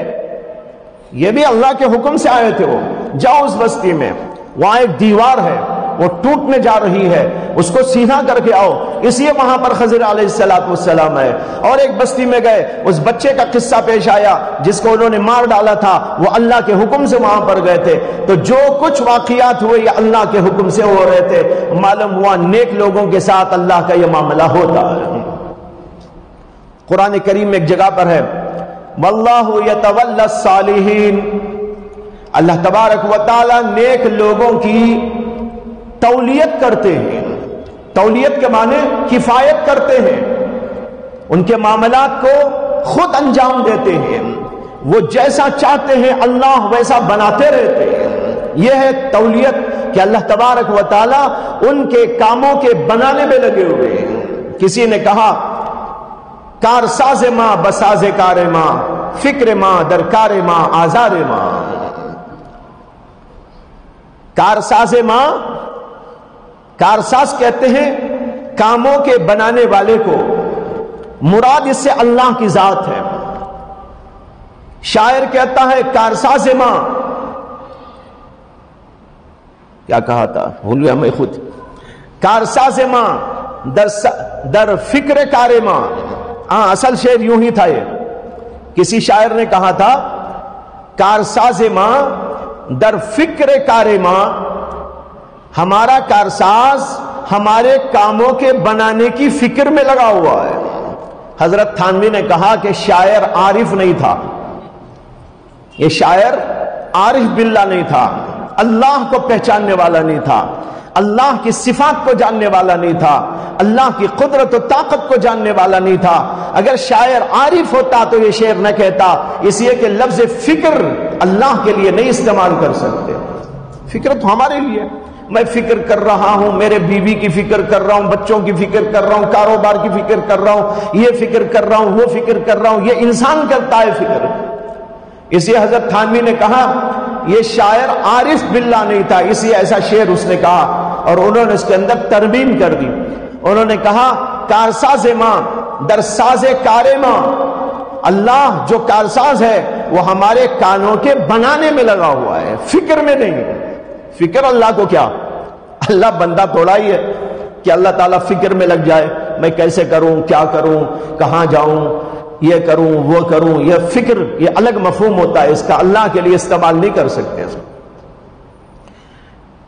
یہ بھی اللہ کے حکم سے آئے تھے، وہ جاؤ اس بستی میں، وہاں ایک دیوار ہے وہ ٹوٹنے جا رہی ہے، اس کو سیدھا کر کے آؤ، اس لیے وہاں پر خضر علیہ السلام ہے۔ اور ایک بستی میں گئے، اس بچے کا قصہ پیش آیا جس کو انہوں نے مار ڈالا تھا، وہ اللہ کے حکم سے وہاں پر گئے تھے۔ تو جو کچھ واقعات ہوئے یہ اللہ کے حکم سے ہو رہے تھے، معلوم ہوا نیک لوگوں کے ساتھ اللہ کا یہ معاملہ ہوتا ہے۔ قرآن کریم میں ایک جگہ پر ہے واللہ یتولی الصالحین، اللہ تبارک و تعالی نیک لوگوں کی تولیت کرتے ہیں. تولیت کے معنی کفایت کرتے ہیں، ان کے معاملات کو خود انجام دیتے ہیں، وہ جیسا چاہتے ہیں اللہ ویسا بناتے رہتے ہیں. یہ ہے تولیت کہ اللہ تبارک و تعالی ان کے کاموں کے بنانے میں لگے ہوئے ہیں. کسی نے کہا کار ساز ماں بساز کار ماں، فکر ماں در کار ماں آزار ماں. کار ساز ماں، کارساز کہتے ہیں کاموں کے بنانے والے کو، مراد اس سے اللہ کی ذات ہے. شاعر کہتا ہے کارساز ماں، کیا کہا تھا بھول گیا میں خود، کارساز ماں در فکر کار ماں. ہاں اصل شعر یوں ہی تھا. یہ کسی شاعر نے کہا تھا کارساز ماں در فکر کار ماں، ہمارا کارساز ہمارے کاموں کے بنانے کی فکر میں لگا ہوا ہے. حضرت تھانوی نے کہا کہ شاعر عارف نہیں تھا، یہ شاعر عارف باللہ نہیں تھا، اللہ کو پہچاننے والا نہیں تھا، اللہ کی صفات کو جاننے والا نہیں تھا، اللہ کی قدرت و طاقت کو جاننے والا نہیں تھا. اگر شاعر عارف ہوتا تو یہ شعر نہ کہتا، اس لیے کہ لفظ فکر اللہ کے لیے نہیں استعمال کر سکتے. فکر تو ہمارے لیے، میں فکر کر رہا ہوں، میرے بیوی کی فکر کر رہا ہوں، بچوں کی فکر کر رہا ہوں، کاروبار کی فکر کر رہا ہوں، یہ فکر کر رہا ہوں، وہ فکر کر رہا ہوں. یہ انسان کرتا ہے فکر. اسی حضرت تھانوی نے کہا یہ شاعر عارف باللہ نہیں تھا، اس لیے ایسا شعر اس نے کہا، اور انہوں نے اس کے اندر ترمیم کر دی. انہوں نے کہا کارساز ماں در ساز کار ماں، اللہ جو کارساز ہے وہ ہمارے کانوں کے بنانے میں لگا ہوا ہے، فکر میں نہیں. فکر اللہ کو کیا، اللہ بندہ تھوڑا ہی ہے کہ اللہ تعالیٰ فکر میں لگ جائے میں کیسے کروں، کیا کروں، کہاں جاؤں، یہ کروں وہ کروں. یہ فکر یہ الگ مفہوم ہوتا ہے، اس کا اللہ کے لیے استعمال نہیں کر سکتے.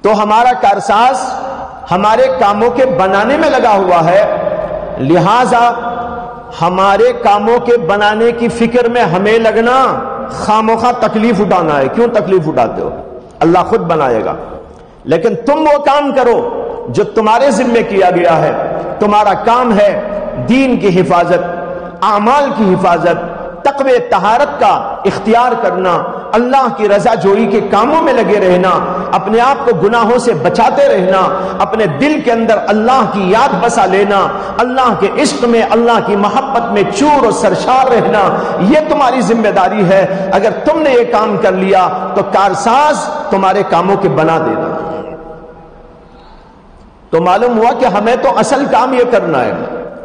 تو ہمارا کارساز ہمارے کاموں کے بنانے میں لگا ہوا ہے، لہذا ہمارے کاموں کے بنانے کی فکر میں ہمیں لگنا خاموخواہ تکلیف اٹھانا ہے. کیوں تکلیف اٹھاتے ہو؟ اللہ خود بنائے گا. لیکن تم وہ کام کرو جو تمہارے ذمہ کیا گیا ہے. تمہارا کام ہے دین کی حفاظت، اعمال کی حفاظت، تقوی طہارت کا اختیار کرنا، اللہ کی رضا جوئی کے کاموں میں لگے رہنا، اپنے آپ کو گناہوں سے بچاتے رہنا، اپنے دل کے اندر اللہ کی یاد بسا لینا، اللہ کے عشق میں، اللہ کی محبت میں چور و سرشار رہنا. یہ تمہاری ذمہ داری ہے. اگر تم نے یہ کام کر لیا تو کارساز تمہارے کاموں کے بنا دینا. تو معلوم ہوا کہ ہمیں تو اصل کام یہ کرنا ہے.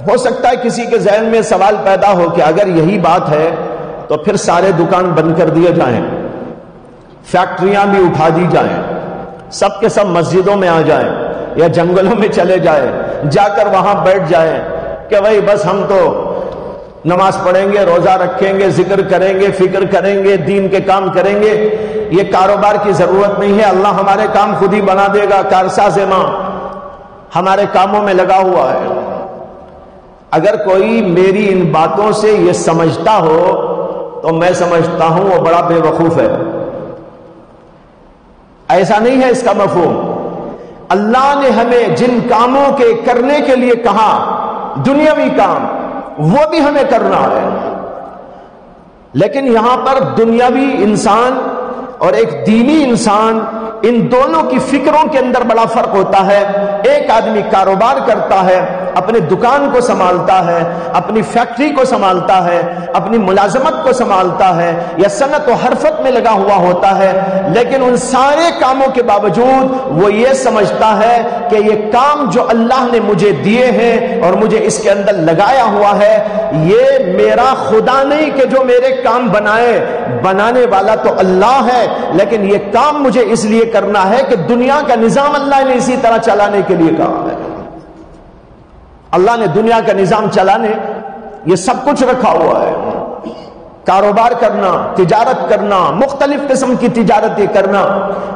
ہو سکتا ہے کسی کے ذہن میں سوال پیدا ہو کہ اگر یہی بات ہے تو پھر سارے دکان بند کر دیے جائیں، فیکٹریاں بھی اٹھا دی جائیں، سب کے سب مسجدوں میں آ جائیں یا جنگلوں میں چلے جائیں، جا کر وہاں بیٹھ جائیں کہ بھائی بس ہم تو نماز پڑھیں گے، روزہ رکھیں گے، ذکر کریں گے، فکر کریں گے، دین کے کام کریں گے، یہ کاروبار کی ضرورت نہیں ہے، اللہ ہمارے کام خود ہی بنا دے گا. کارساز ماں ہمارے کاموں میں لگا ہوا ہے. اگر کوئی میری ان باتوں سے یہ سمجھتا ہو تو میں سمجھتا ہوں وہ بڑا بے وقوف ہے. ایسا نہیں ہے اس کا مفہوم. اللہ نے ہمیں جن کاموں کے کرنے کے لیے کہا، دنیاوی کام، وہ بھی ہمیں کرنا ہے. لیکن یہاں پر دنیاوی انسان اور ایک دینی انسان، ان دونوں کی فکروں کے اندر بڑا فرق ہوتا ہے. ایک آدمی کاروبار کرتا ہے، اپنے دکان کو سنبھالتا ہے، اپنی فیکٹری کو سنبھالتا ہے، اپنی ملازمت کو سنبھالتا ہے یا صنعت و حرفت میں لگا ہوا ہوتا ہے، لیکن ان سارے کاموں کے باوجود وہ یہ سمجھتا ہے کہ یہ کام جو اللہ نے مجھے دیے ہیں اور مجھے اس کے اندر لگایا ہوا ہے، یہ میرا خدا نہیں کہ جو میرے کام بنائے، بنانے والا تو اللہ ہے، لیکن یہ کام مجھے اس لیے کرنا ہے کہ دنیا کا نظام اللہ نے اسی طرح چلانے کے لیے کہا ہے. اللہ نے دنیا کا نظام چلانے یہ سب کچھ رکھا ہوا ہے. کاروبار کرنا، تجارت کرنا، مختلف قسم کی تجارتیں کرنا،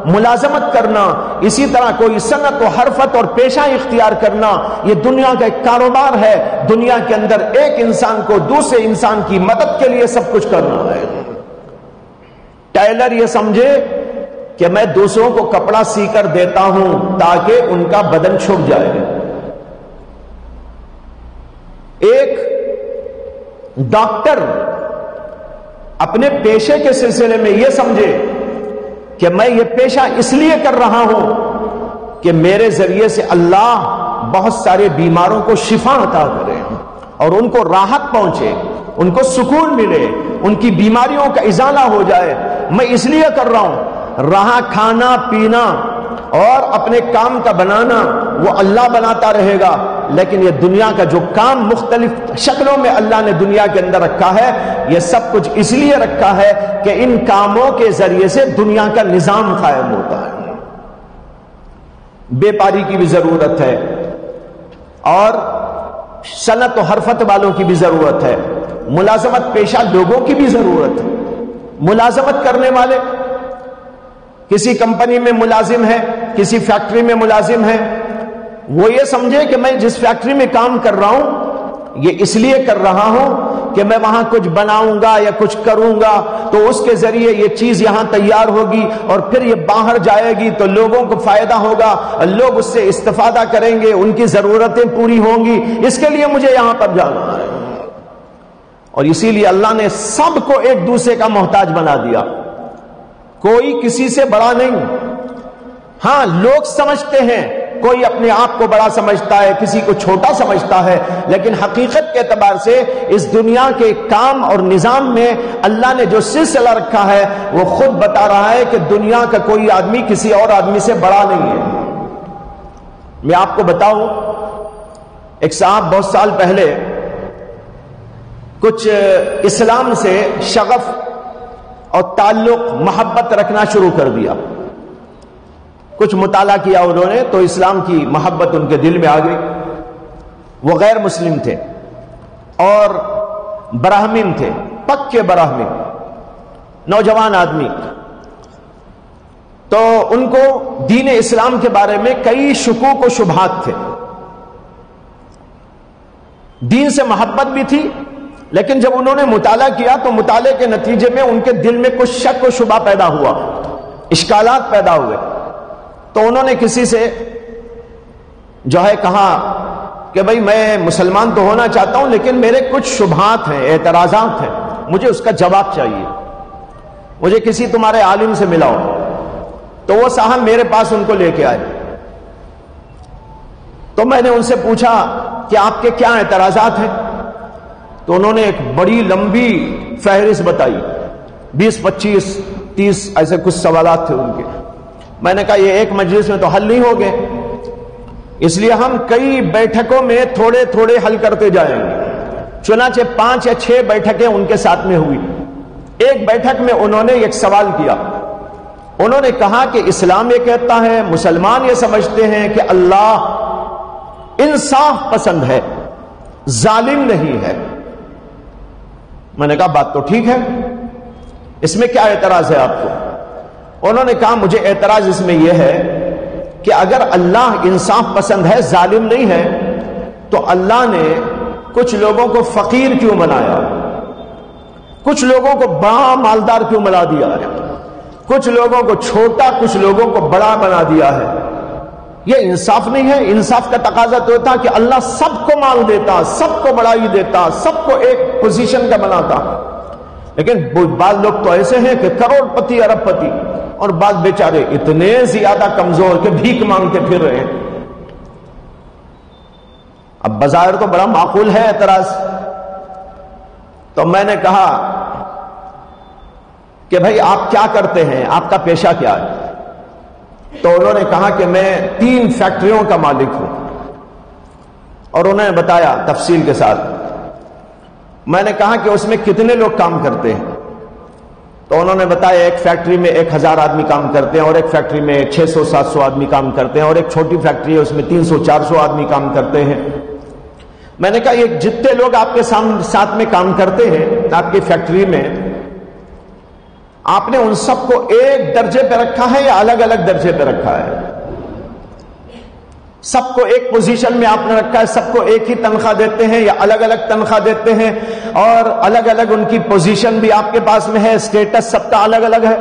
ملازمت کرنا، اسی طرح کوئی صنعت و حرفت اور پیشہ اختیار کرنا، یہ دنیا کا ایک کاروبار ہے. دنیا کے اندر ایک انسان کو دوسرے انسان کی مدد کے لیے سب کچھ کرنا ہے. ٹیلر یہ سمجھے کہ میں دوسروں کو کپڑا سی کر دیتا ہوں تاکہ ان کا بدن چھپ جائے. ایک ڈاکٹر اپنے پیشے کے سلسلے میں یہ سمجھے کہ میں یہ پیشہ اس لیے کر رہا ہوں کہ میرے ذریعے سے اللہ بہت سارے بیماروں کو شفا عطا کرے اور ان کو راحت پہنچے, ان کو سکون ملے, ان کی بیماریوں کا ازالہ ہو جائے, میں اس لیے کر رہا ہوں. رہا کھانا پینا اور اپنے کام کا بنانا وہ اللہ بناتا رہے گا, لیکن یہ دنیا کا جو کام مختلف شکلوں میں اللہ نے دنیا کے اندر رکھا ہے, یہ سب کچھ اس لیے رکھا ہے کہ ان کاموں کے ذریعے سے دنیا کا نظام قائم ہوتا ہے. بیپاری کی بھی ضرورت ہے اور صنعت و حرفت والوں کی بھی ضرورت ہے, ملازمت پیشہ لوگوں کی بھی ضرورت ہے. ملازمت کرنے والے کسی کمپنی میں ملازم ہے, کسی فیکٹری میں ملازم ہے, وہ یہ سمجھے کہ میں جس فیکٹری میں کام کر رہا ہوں یہ اس لیے کر رہا ہوں کہ میں وہاں کچھ بناؤں گا یا کچھ کروں گا تو اس کے ذریعے یہ چیز یہاں تیار ہوگی اور پھر یہ باہر جائے گی تو لوگوں کو فائدہ ہوگا, لوگ اس سے استفادہ کریں گے, ان کی ضرورتیں پوری ہوں گی, اس کے لیے مجھے یہاں پر جانا ہے. اور اسی لیے اللہ نے سب کو ایک دوسرے کا محتاج بنا دیا, کوئی کسی سے بڑا نہیں. ہاں لوگ سمجھتے ہیں, کوئی اپنے آپ کو بڑا سمجھتا ہے, کسی کو چھوٹا سمجھتا ہے, لیکن حقیقت کے اعتبار سے اس دنیا کے کام اور نظام میں اللہ نے جو سلسلہ رکھا ہے وہ خود بتا رہا ہے کہ دنیا کا کوئی آدمی کسی اور آدمی سے بڑا نہیں ہے. میں آپ کو بتاؤں, ایک صاحب بہت سال پہلے کچھ اسلام سے شغف اور تعلق محبت رکھنا شروع کر دیا. کچھ مطالعہ کیا انہوں نے تو اسلام کی محبت ان کے دل میں آ گئی. وہ غیر مسلم تھے اور براہمن تھے, پکے براہمن, نوجوان آدمی. تو ان کو دین اسلام کے بارے میں کئی شکوک و شبہات تھے. دین سے محبت بھی تھی, لیکن جب انہوں نے مطالعہ کیا تو مطالعے کے نتیجے میں ان کے دل میں کچھ شک و شبہ پیدا ہوا, اشکالات پیدا ہوئے. تو انہوں نے کسی سے جو ہے کہا کہ بھئی میں مسلمان تو ہونا چاہتا ہوں لیکن میرے کچھ شبہات ہیں, اعتراضات ہیں, مجھے اس کا جواب چاہیے, مجھے کسی تمہارے عالم سے ملاؤ. تو وہ صاحب میرے پاس ان کو لے کے آئے. تو میں نے ان سے پوچھا کہ آپ کے کیا اعتراضات ہیں. تو انہوں نے ایک بڑی لمبی فہرست بتائی, 20 25 30 ایسے کچھ سوالات تھے ان کے. میں نے کہا یہ ایک مجلس میں تو حل نہیں ہو گئے, اس لیے ہم کئی بیٹھکوں میں تھوڑے تھوڑے حل کرتے جائیں گے. چنانچہ 5 یا 6 بیٹھکیں ان کے ساتھ میں ہوئی. ایک بیٹھک میں انہوں نے ایک سوال کیا. انہوں نے کہا کہ اسلام یہ کہتا ہے, مسلمان یہ سمجھتے ہیں کہ اللہ انصاف پسند ہے, ظالم نہیں ہے. میں نے کہا بات تو ٹھیک ہے, اس میں کیا اعتراض ہے آپ کو. انہوں نے کہا مجھے اعتراض اس میں یہ ہے کہ اگر اللہ انصاف پسند ہے, ظالم نہیں ہے, تو اللہ نے کچھ لوگوں کو فقیر کیوں بنایا, کچھ لوگوں کو بڑا مالدار کیوں بنا دیا ہے, کچھ لوگوں کو چھوٹا کچھ لوگوں کو بڑا بنا دیا ہے. یہ انصاف نہیں ہے. انصاف کا تقاضا تو ہوتا کہ اللہ سب کو مال دیتا, سب کو بڑائی دیتا, سب کو ایک پوزیشن کا بناتا. لیکن بعض لوگ تو ایسے ہیں کہ کروڑ پتی ارب پتی, اور بعض بیچارے اتنے زیادہ کمزور کہ بھیک مانگتے پھر رہے ہیں. اب بظاہر تو بڑا معقول ہے اعتراض. تو میں نے کہا کہ بھائی آپ کیا کرتے ہیں, آپ کا پیشہ کیا ہے. تو انہوں نے کہا کہ میں 3 فیکٹریوں کا مالک ہوں, اور انہوں نے بتایا تفصیل کے ساتھ. میں نے کہا کہ اس میں کتنے لوگ کام کرتے ہیں. تو انہوں نے بتایا ایک فیکٹری میں 1000 آدمی کام کرتے ہیں, اور ایک فیکٹری میں 600 700 آدمی کام کرتے ہیں, اور ایک چھوٹی فیکٹری ہے اس میں 300 400 آدمی کام کرتے ہیں. میں نے کہا یہ جتنے لوگ آپ کے ساتھ میں کام کرتے ہیں آپ کی فیکٹری میں, آپ نے ان سب کو ایک درجے پہ رکھا ہے یا الگ الگ درجے پہ رکھا ہے؟ سب کو ایک پوزیشن میں آپ نے رکھا ہے, سب کو ایک ہی تنخواہ دیتے ہیں یا الگ الگ تنخواہ دیتے ہیں, اور الگ الگ ان کی پوزیشن بھی آپ کے پاس میں ہے, اسٹیٹس سب کا الگ الگ ہے.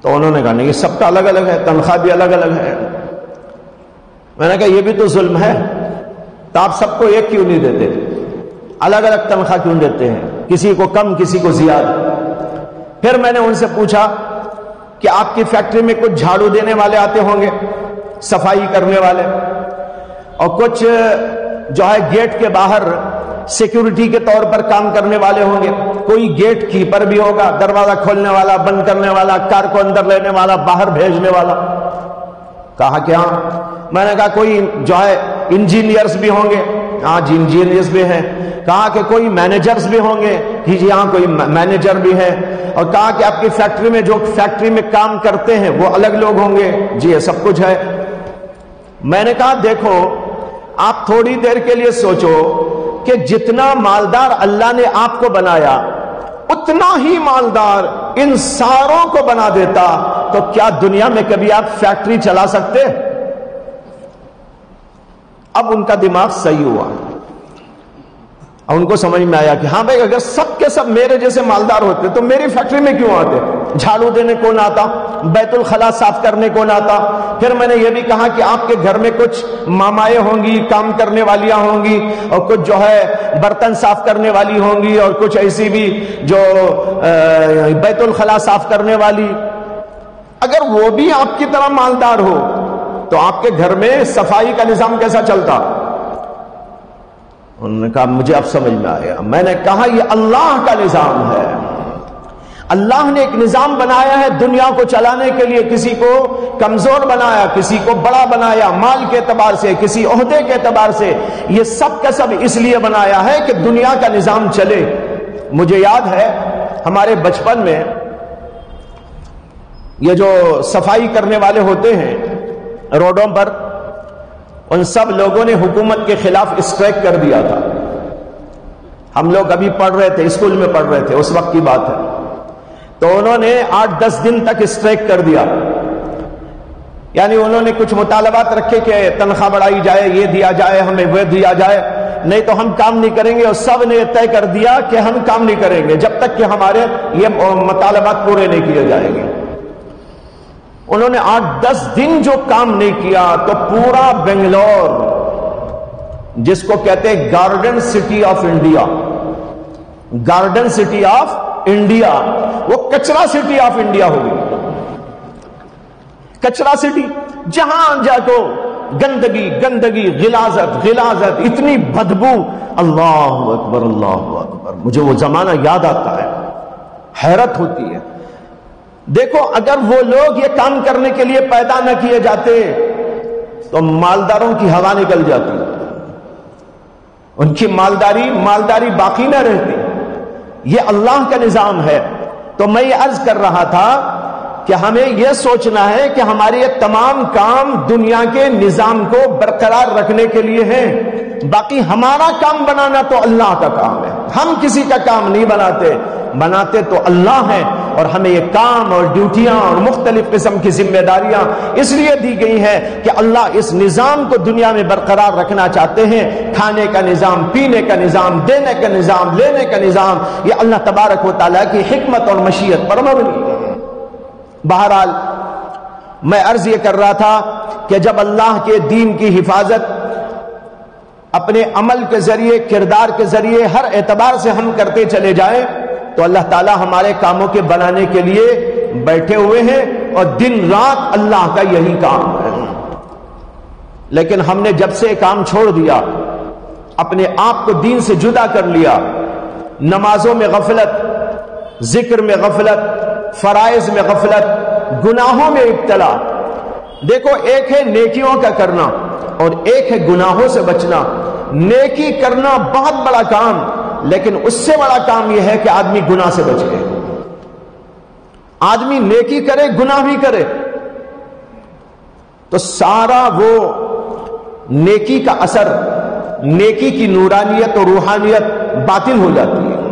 تو انہوں نے کہا نہیں، یہ سب کا الگ الگ ہے، تنخواہ بھی الگ الگ ہے۔ میں نے کہا یہ بھی تو ظلم ہے، تو آپ سب کو ایک کیوں نہیں دیتے، الگ الگ تنخواہ کیوں دیتے ہیں، کسی کو کم کسی کو زیادہ؟ پھر میں نے ان سے پوچھا کہ آپ کی فیکٹری میں کچھ جھاڑو دینے والے آتے ہوں گے، صفائی کرنے والے، اور کچھ جو ہے گیٹ کے باہر سیکیورٹی کے طور پر کام کرنے والے ہوں گے، کوئی گیٹ کیپر بھی ہوگا، دروازہ کھولنے والا، بند کرنے والا، کار کو اندر لینے والا، باہر بھیجنے والا۔ کہا کہ ہاں۔ میں نے کہا کوئی جو ہے انجینئرز بھی ہوں گے؟ ہاں جی انجینئرز بھی ہیں۔ کہا کہ کوئی مینیجرز بھی ہوں گے؟ جی ہاں کوئی مینیجر بھی ہے۔ اور کہا کہ آپ کی فیکٹری میں جو فیکٹری میں کام کرتے ہیں وہ الگ لوگ ہوں گے؟ جی یہ سب کچھ ہے۔ میں نے کہا دیکھو آپ تھوڑی دیر کے لیے سوچو کہ جتنا مالدار اللہ نے آپ کو بنایا اتنا ہی مالدار ان ساروں کو بنا دیتا تو کیا دنیا میں کبھی آپ فیکٹری چلا سکتے؟ اب ان کا دماغ صحیح ہوا اور ان کو سمجھ میں آیا کہ ہاں بھائی اگر سب کے سب میرے جیسے مالدار ہوتے تو میری فیکٹری میں کیوں آتے؟ جھاڑو دینے کون آتا؟ بیت الخلا صاف کرنے کون آتا؟ پھر میں نے یہ بھی کہا کہ آپ کے گھر میں کچھ مامائیں ہوں گی، کام کرنے والیاں ہوں گی، اور کچھ جو ہے برتن صاف کرنے والی ہوں گی، اور کچھ ایسی بھی جو بیت الخلا صاف کرنے والی۔ اگر وہ بھی آپ کی طرح مالدار ہو تو آپ کے گھر میں صفائی کا نظام کیسا چلتا؟ انہوں نے کہا مجھے اب سمجھ میں آیا۔ میں نے کہا یہ اللہ کا نظام ہے، اللہ نے ایک نظام بنایا ہے دنیا کو چلانے کے لیے، کسی کو کمزور بنایا، کسی کو بڑا بنایا، مال کے اعتبار سے، کسی عہدے کے اعتبار سے، یہ سب کا سب اس لیے بنایا ہے کہ دنیا کا نظام چلے۔ مجھے یاد ہے ہمارے بچپن میں یہ جو صفائی کرنے والے ہوتے ہیں روڈوں پر، ان سب لوگوں نے حکومت کے خلاف اسٹرائک کر دیا تھا۔ ہم لوگ ابھی پڑھ رہے تھے، اسکول میں پڑھ رہے تھے، اس وقت کی بات ہے۔ تو انہوں نے 8-10 دن تک اسٹرائک کر دیا، یعنی انہوں نے کچھ مطالبات رکھے کہ تنخواہ بڑھائی جائے، یہ دیا جائے، ہمیں وہ دیا جائے، نہیں تو ہم کام نہیں کریں گے، اور سب نے طے کر دیا کہ ہم کام نہیں کریں گے جب تک کہ ہمارے یہ مطالبات پورے نہیں کیے جائیں گے۔ انہوں نے 8-10 دن جو کام نہیں کیا تو پورا بنگلور، جس کو کہتے ہیں garden city of India, garden city of India, وہ کچرا سٹی آف انڈیا ہو گئی۔ کچرا سٹی، جہاں جاؤ گندگی گندگی، غلاظت غلاظت، اتنی بدبو، اللہ اکبر اللہ اکبر۔ مجھے وہ زمانہ یاد آتا ہے، حیرت ہوتی ہے۔ دیکھو اگر وہ لوگ یہ کام کرنے کے لیے پیدا نہ کیے جاتے تو مالداروں کی ہوا نکل جاتی، ان کی مالداری باقی نہ رہتی۔ یہ اللہ کا نظام ہے۔ تو میں یہ عرض کر رہا تھا کہ ہمیں یہ سوچنا ہے کہ ہمارے یہ تمام کام دنیا کے نظام کو برقرار رکھنے کے لیے ہیں، باقی ہمارا کام بنانا تو اللہ کا کام ہے۔ ہم کسی کا کام نہیں بناتے تو اللہ ہے، اور ہمیں یہ کام اور ڈیوٹیاں اور مختلف قسم کی ذمہ داریاں اس لیے دی گئی ہیں کہ اللہ اس نظام کو دنیا میں برقرار رکھنا چاہتے ہیں۔ کھانے کا نظام، پینے کا نظام، دینے کا نظام، لینے کا نظام، یہ اللہ تبارک و تعالیٰ کی حکمت اور مشیت پر مبنی ہے۔ بہرحال میں عرض یہ کر رہا تھا کہ جب اللہ کے دین کی حفاظت اپنے عمل کے ذریعے، کردار کے ذریعے، ہر اعتبار سے ہم کرتے چلے جائیں تو اللہ تعالیٰ ہمارے کاموں کے بنانے کے لیے بیٹھے ہوئے ہیں، اور دن رات اللہ کا یہی کام ہے۔ لیکن ہم نے جب سے کام چھوڑ دیا، اپنے آپ کو دین سے جدا کر لیا، نمازوں میں غفلت، ذکر میں غفلت، فرائض میں غفلت، گناہوں میں ابتلا۔ دیکھو ایک ہے نیکیوں کا کرنا اور ایک ہے گناہوں سے بچنا۔ نیکی کرنا بہت بڑا کام، لیکن اس سے بڑا کام یہ ہے کہ آدمی گناہ سے بچے۔ آدمی نیکی کرے، گناہ بھی کرے، تو سارا وہ نیکی کا اثر، نیکی کی نورانیت اور روحانیت باطل ہو جاتی ہے۔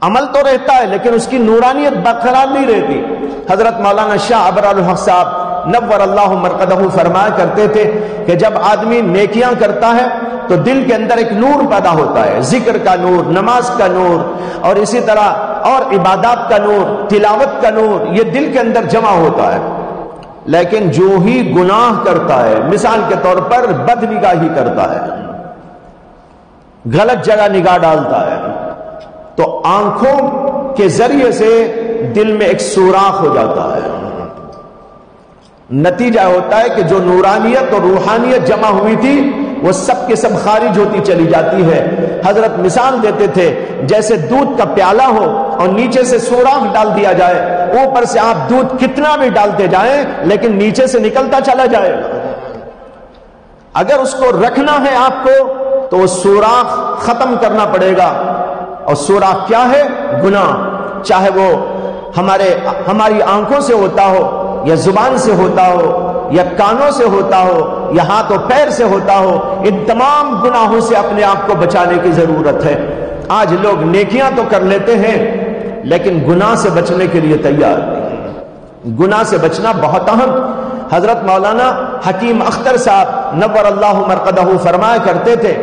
عمل تو رہتا ہے لیکن اس کی نورانیت برقرار نہیں رہتی۔ حضرت مولانا شاہ ابرار الحق صاحب نور اللہ مرقدہ فرمایا کرتے تھے کہ جب آدمی نیکیاں کرتا ہے تو دل کے اندر ایک نور پیدا ہوتا ہے، ذکر کا نور، نماز کا نور، اور اسی طرح اور عبادات کا نور، تلاوت کا نور یہ دل کے اندر جمع ہوتا ہے، لیکن جو ہی گناہ کرتا ہے، مثال کے طور پر بد نگاہی کرتا ہے، غلط جگہ نگاہ ڈالتا ہے، تو آنکھوں کے ذریعے سے دل میں ایک سوراخ ہو جاتا ہے۔ نتیجہ ہوتا ہے کہ جو نورانیت اور روحانیت جمع ہوئی تھی وہ سب کے سب خارج ہوتی چلی جاتی ہے۔ حضرت مثال دیتے تھے جیسے دودھ کا پیالہ ہو اور نیچے سے سوراخ ڈال دیا جائے، اوپر سے آپ دودھ کتنا بھی ڈالتے جائیں لیکن نیچے سے نکلتا چلا جائے گا۔ اگر اس کو رکھنا ہے آپ کو تو وہ سوراخ ختم کرنا پڑے گا، اور سوراخ کیا ہے؟ گناہ، چاہے وہ ہماری آنکھوں سے ہوتا ہو یا زبان سے ہوتا ہو یا کانوں سے ہوتا ہو یا ہاتھ و پیر سے ہوتا ہو، ان تمام گناہوں سے اپنے آپ کو بچانے کی ضرورت ہے۔ آج لوگ نیکیاں تو کر لیتے ہیں لیکن گناہ سے بچنے کے لیے تیار نہیں۔ گناہ سے بچنا بہت اہم۔ حضرت مولانا حکیم اختر صاحب نور اللہ مرقدہ فرمایا کرتے تھے،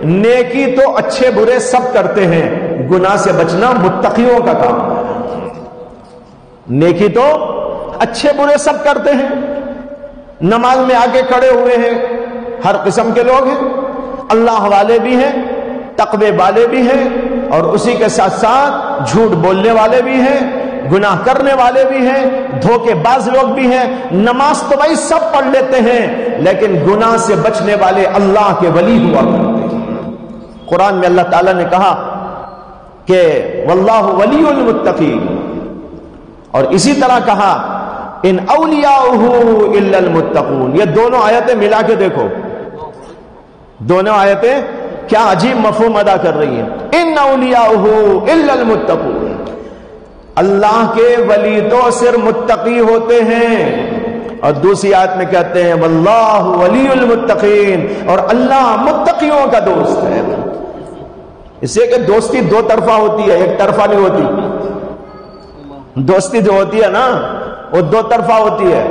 نیکی تو اچھے برے سب کرتے ہیں، گناہ سے بچنا متقیوں کا کام ہے۔ نیکی تو اچھے برے سب کرتے ہیں، نماز میں آگے کھڑے ہوئے ہیں، ہر قسم کے لوگ ہیں، اللہ والے بھی ہیں، تقوی والے بھی ہیں، اور اسی کے ساتھ ساتھ جھوٹ بولنے والے بھی ہیں، گناہ کرنے والے بھی ہیں، دھوکے باز لوگ بھی ہیں۔ نماز تو بھائی سب پڑھ لیتے ہیں لیکن گناہ سے بچنے والے اللہ کے ولی ہوا کرتے ہیں۔ قرآن میں اللہ تعالیٰ نے کہا کہ واللہ ولی المتقین، اور اسی طرح کہا ان اولیاؤہ الا المتقون۔ یہ دونوں آیتیں ملا کے دیکھو، دونوں آیتیں کیا عجیب مفہوم ادا کر رہی ہیں۔ ان اولیاؤہ الا المتقون، اللہ کے ولی تو صرف متقی ہوتے ہیں، اور دوسری آیت میں کہتے ہیں واللہ ولی المتقین، اور اللہ متقیوں کا دوست ہے۔ اس سے کہ دوستی دو طرفہ ہوتی ہے، ایک طرفہ نہیں ہوتی۔ دوستی جو ہوتی ہے نا وہ دو طرفہ ہوتی ہے،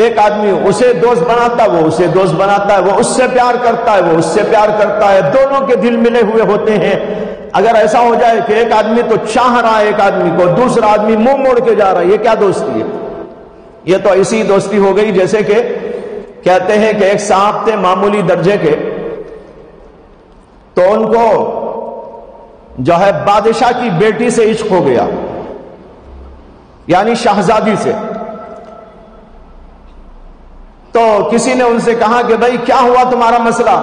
ایک آدمی اسے دوست بناتا ہے، وہ اسے دوست بناتا ہے، وہ اس سے پیار کرتا ہے، وہ اس سے پیار کرتا ہے، دونوں کے دل ملے ہوئے ہوتے ہیں۔ اگر ایسا ہو جائے کہ ایک آدمی تو چاہ رہا ہے ایک آدمی کو، دوسرا آدمی منہ موڑ کے جا رہا ہے، یہ کیا دوستی ہے؟ یہ تو ایسی دوستی ہو گئی جیسے کہ کہتے ہیں کہ ایک صاحب تھے معمولی درجے کے، تو ان کو جو ہے بادشاہ کی بیٹی سے عشق ہو گیا، یعنی شہزادی سے۔ تو کسی نے ان سے کہا کہ بھائی کیا ہوا تمہارا مسئلہ؟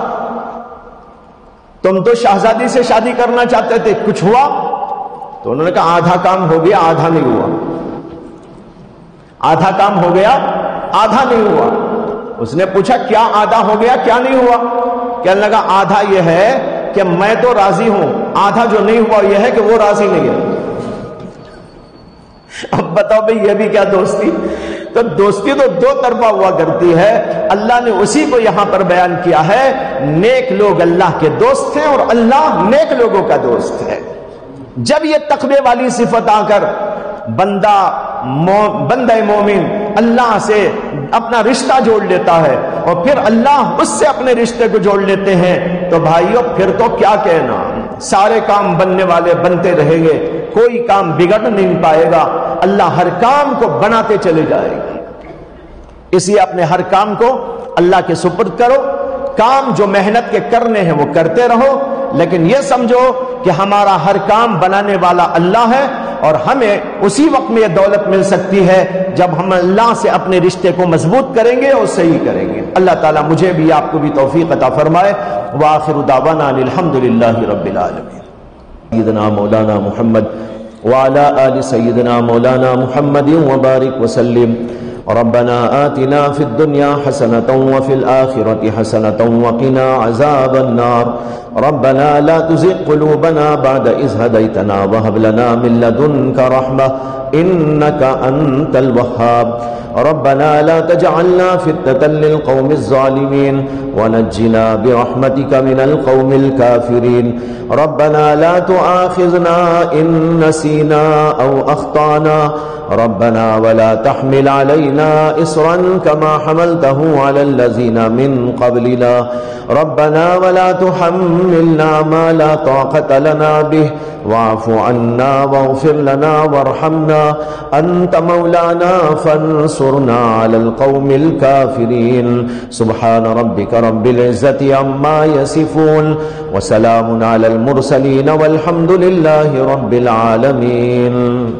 تم تو شہزادی سے شادی کرنا چاہتے تھے، کچھ ہوا؟ تو انہوں نے کہا آدھا کام ہو گیا، آدھا نہیں ہوا۔ آدھا کام ہو گیا، آدھا نہیں ہوا۔ اس نے پوچھا کیا آدھا ہو گیا، کیا نہیں ہوا؟ کہنے لگا آدھا یہ ہے کہ میں تو راضی ہوں، آدھا جو نہیں ہوا یہ ہے کہ وہ راضی نہیں ہے۔ اب بتاؤ بھئی یہ بھی کیا دوستی؟ تو دوستی تو دو طرفہ ہوا کرتی ہے۔ اللہ نے اسی کو یہاں پر بیان کیا ہے، نیک لوگ اللہ کے دوست ہیں اور اللہ نیک لوگوں کا دوست ہے۔ جب یہ تقوی والی صفت آ کر بندہ مومن اللہ سے اپنا رشتہ جوڑ لیتا ہے اور پھر اللہ اس سے اپنے رشتے کو جوڑ لیتے ہیں، تو بھائیو پھر تو کیا کہنا، سارے کام بننے والے بنتے رہیں گے، کوئی کام بگڑ نہیں پائے گا، اللہ ہر کام کو بناتے چلے جائے گا۔ اس لیے اپنے ہر کام کو اللہ کے سپرد کرو، کام جو محنت کے کرنے ہیں وہ کرتے رہو، لیکن یہ سمجھو کہ ہمارا ہر کام بنانے والا اللہ ہے، اور ہمیں اسی وقت میں یہ دولت مل سکتی ہے جب ہم اللہ سے اپنے رشتے کو مضبوط کریں گے اور صحیح کریں گے۔ اللہ تعالیٰ مجھے بھی آپ کو بھی توفیق عطا فرمائے۔ وآخر دعوانا الحمدللہ رب العالمین۔ سیدنا مولانا محمد وعلى آل سيدنا مولانا محمد وبارك وسلم۔ ربنا آتنا في الدنيا حسنة وفي الآخرة حسنة وقنا عذاب النار۔ ربنا لا تزغ قلوبنا بعد إذ هديتنا وهب لنا من لدنك رحمة إنك أنت الوهاب ربنا لا تجعلنا فتنة للقوم الظالمين ونجنا برحمتك من القوم الكافرين ربنا لا تؤاخذنا إن نسينا أو أخطأنا ربنا ولا تحمل علينا إصرا كما حملته على الذين من قبلنا ربنا ولا تحملنا ما لا طاقة لنا به واعف عنا واغفر لنا وارحمنا أنت مولانا فانصرنا على القوم الكافرين سبحان ربك رب العزة عما يصفون وسلام على المرسلين والحمد لله رب العالمين.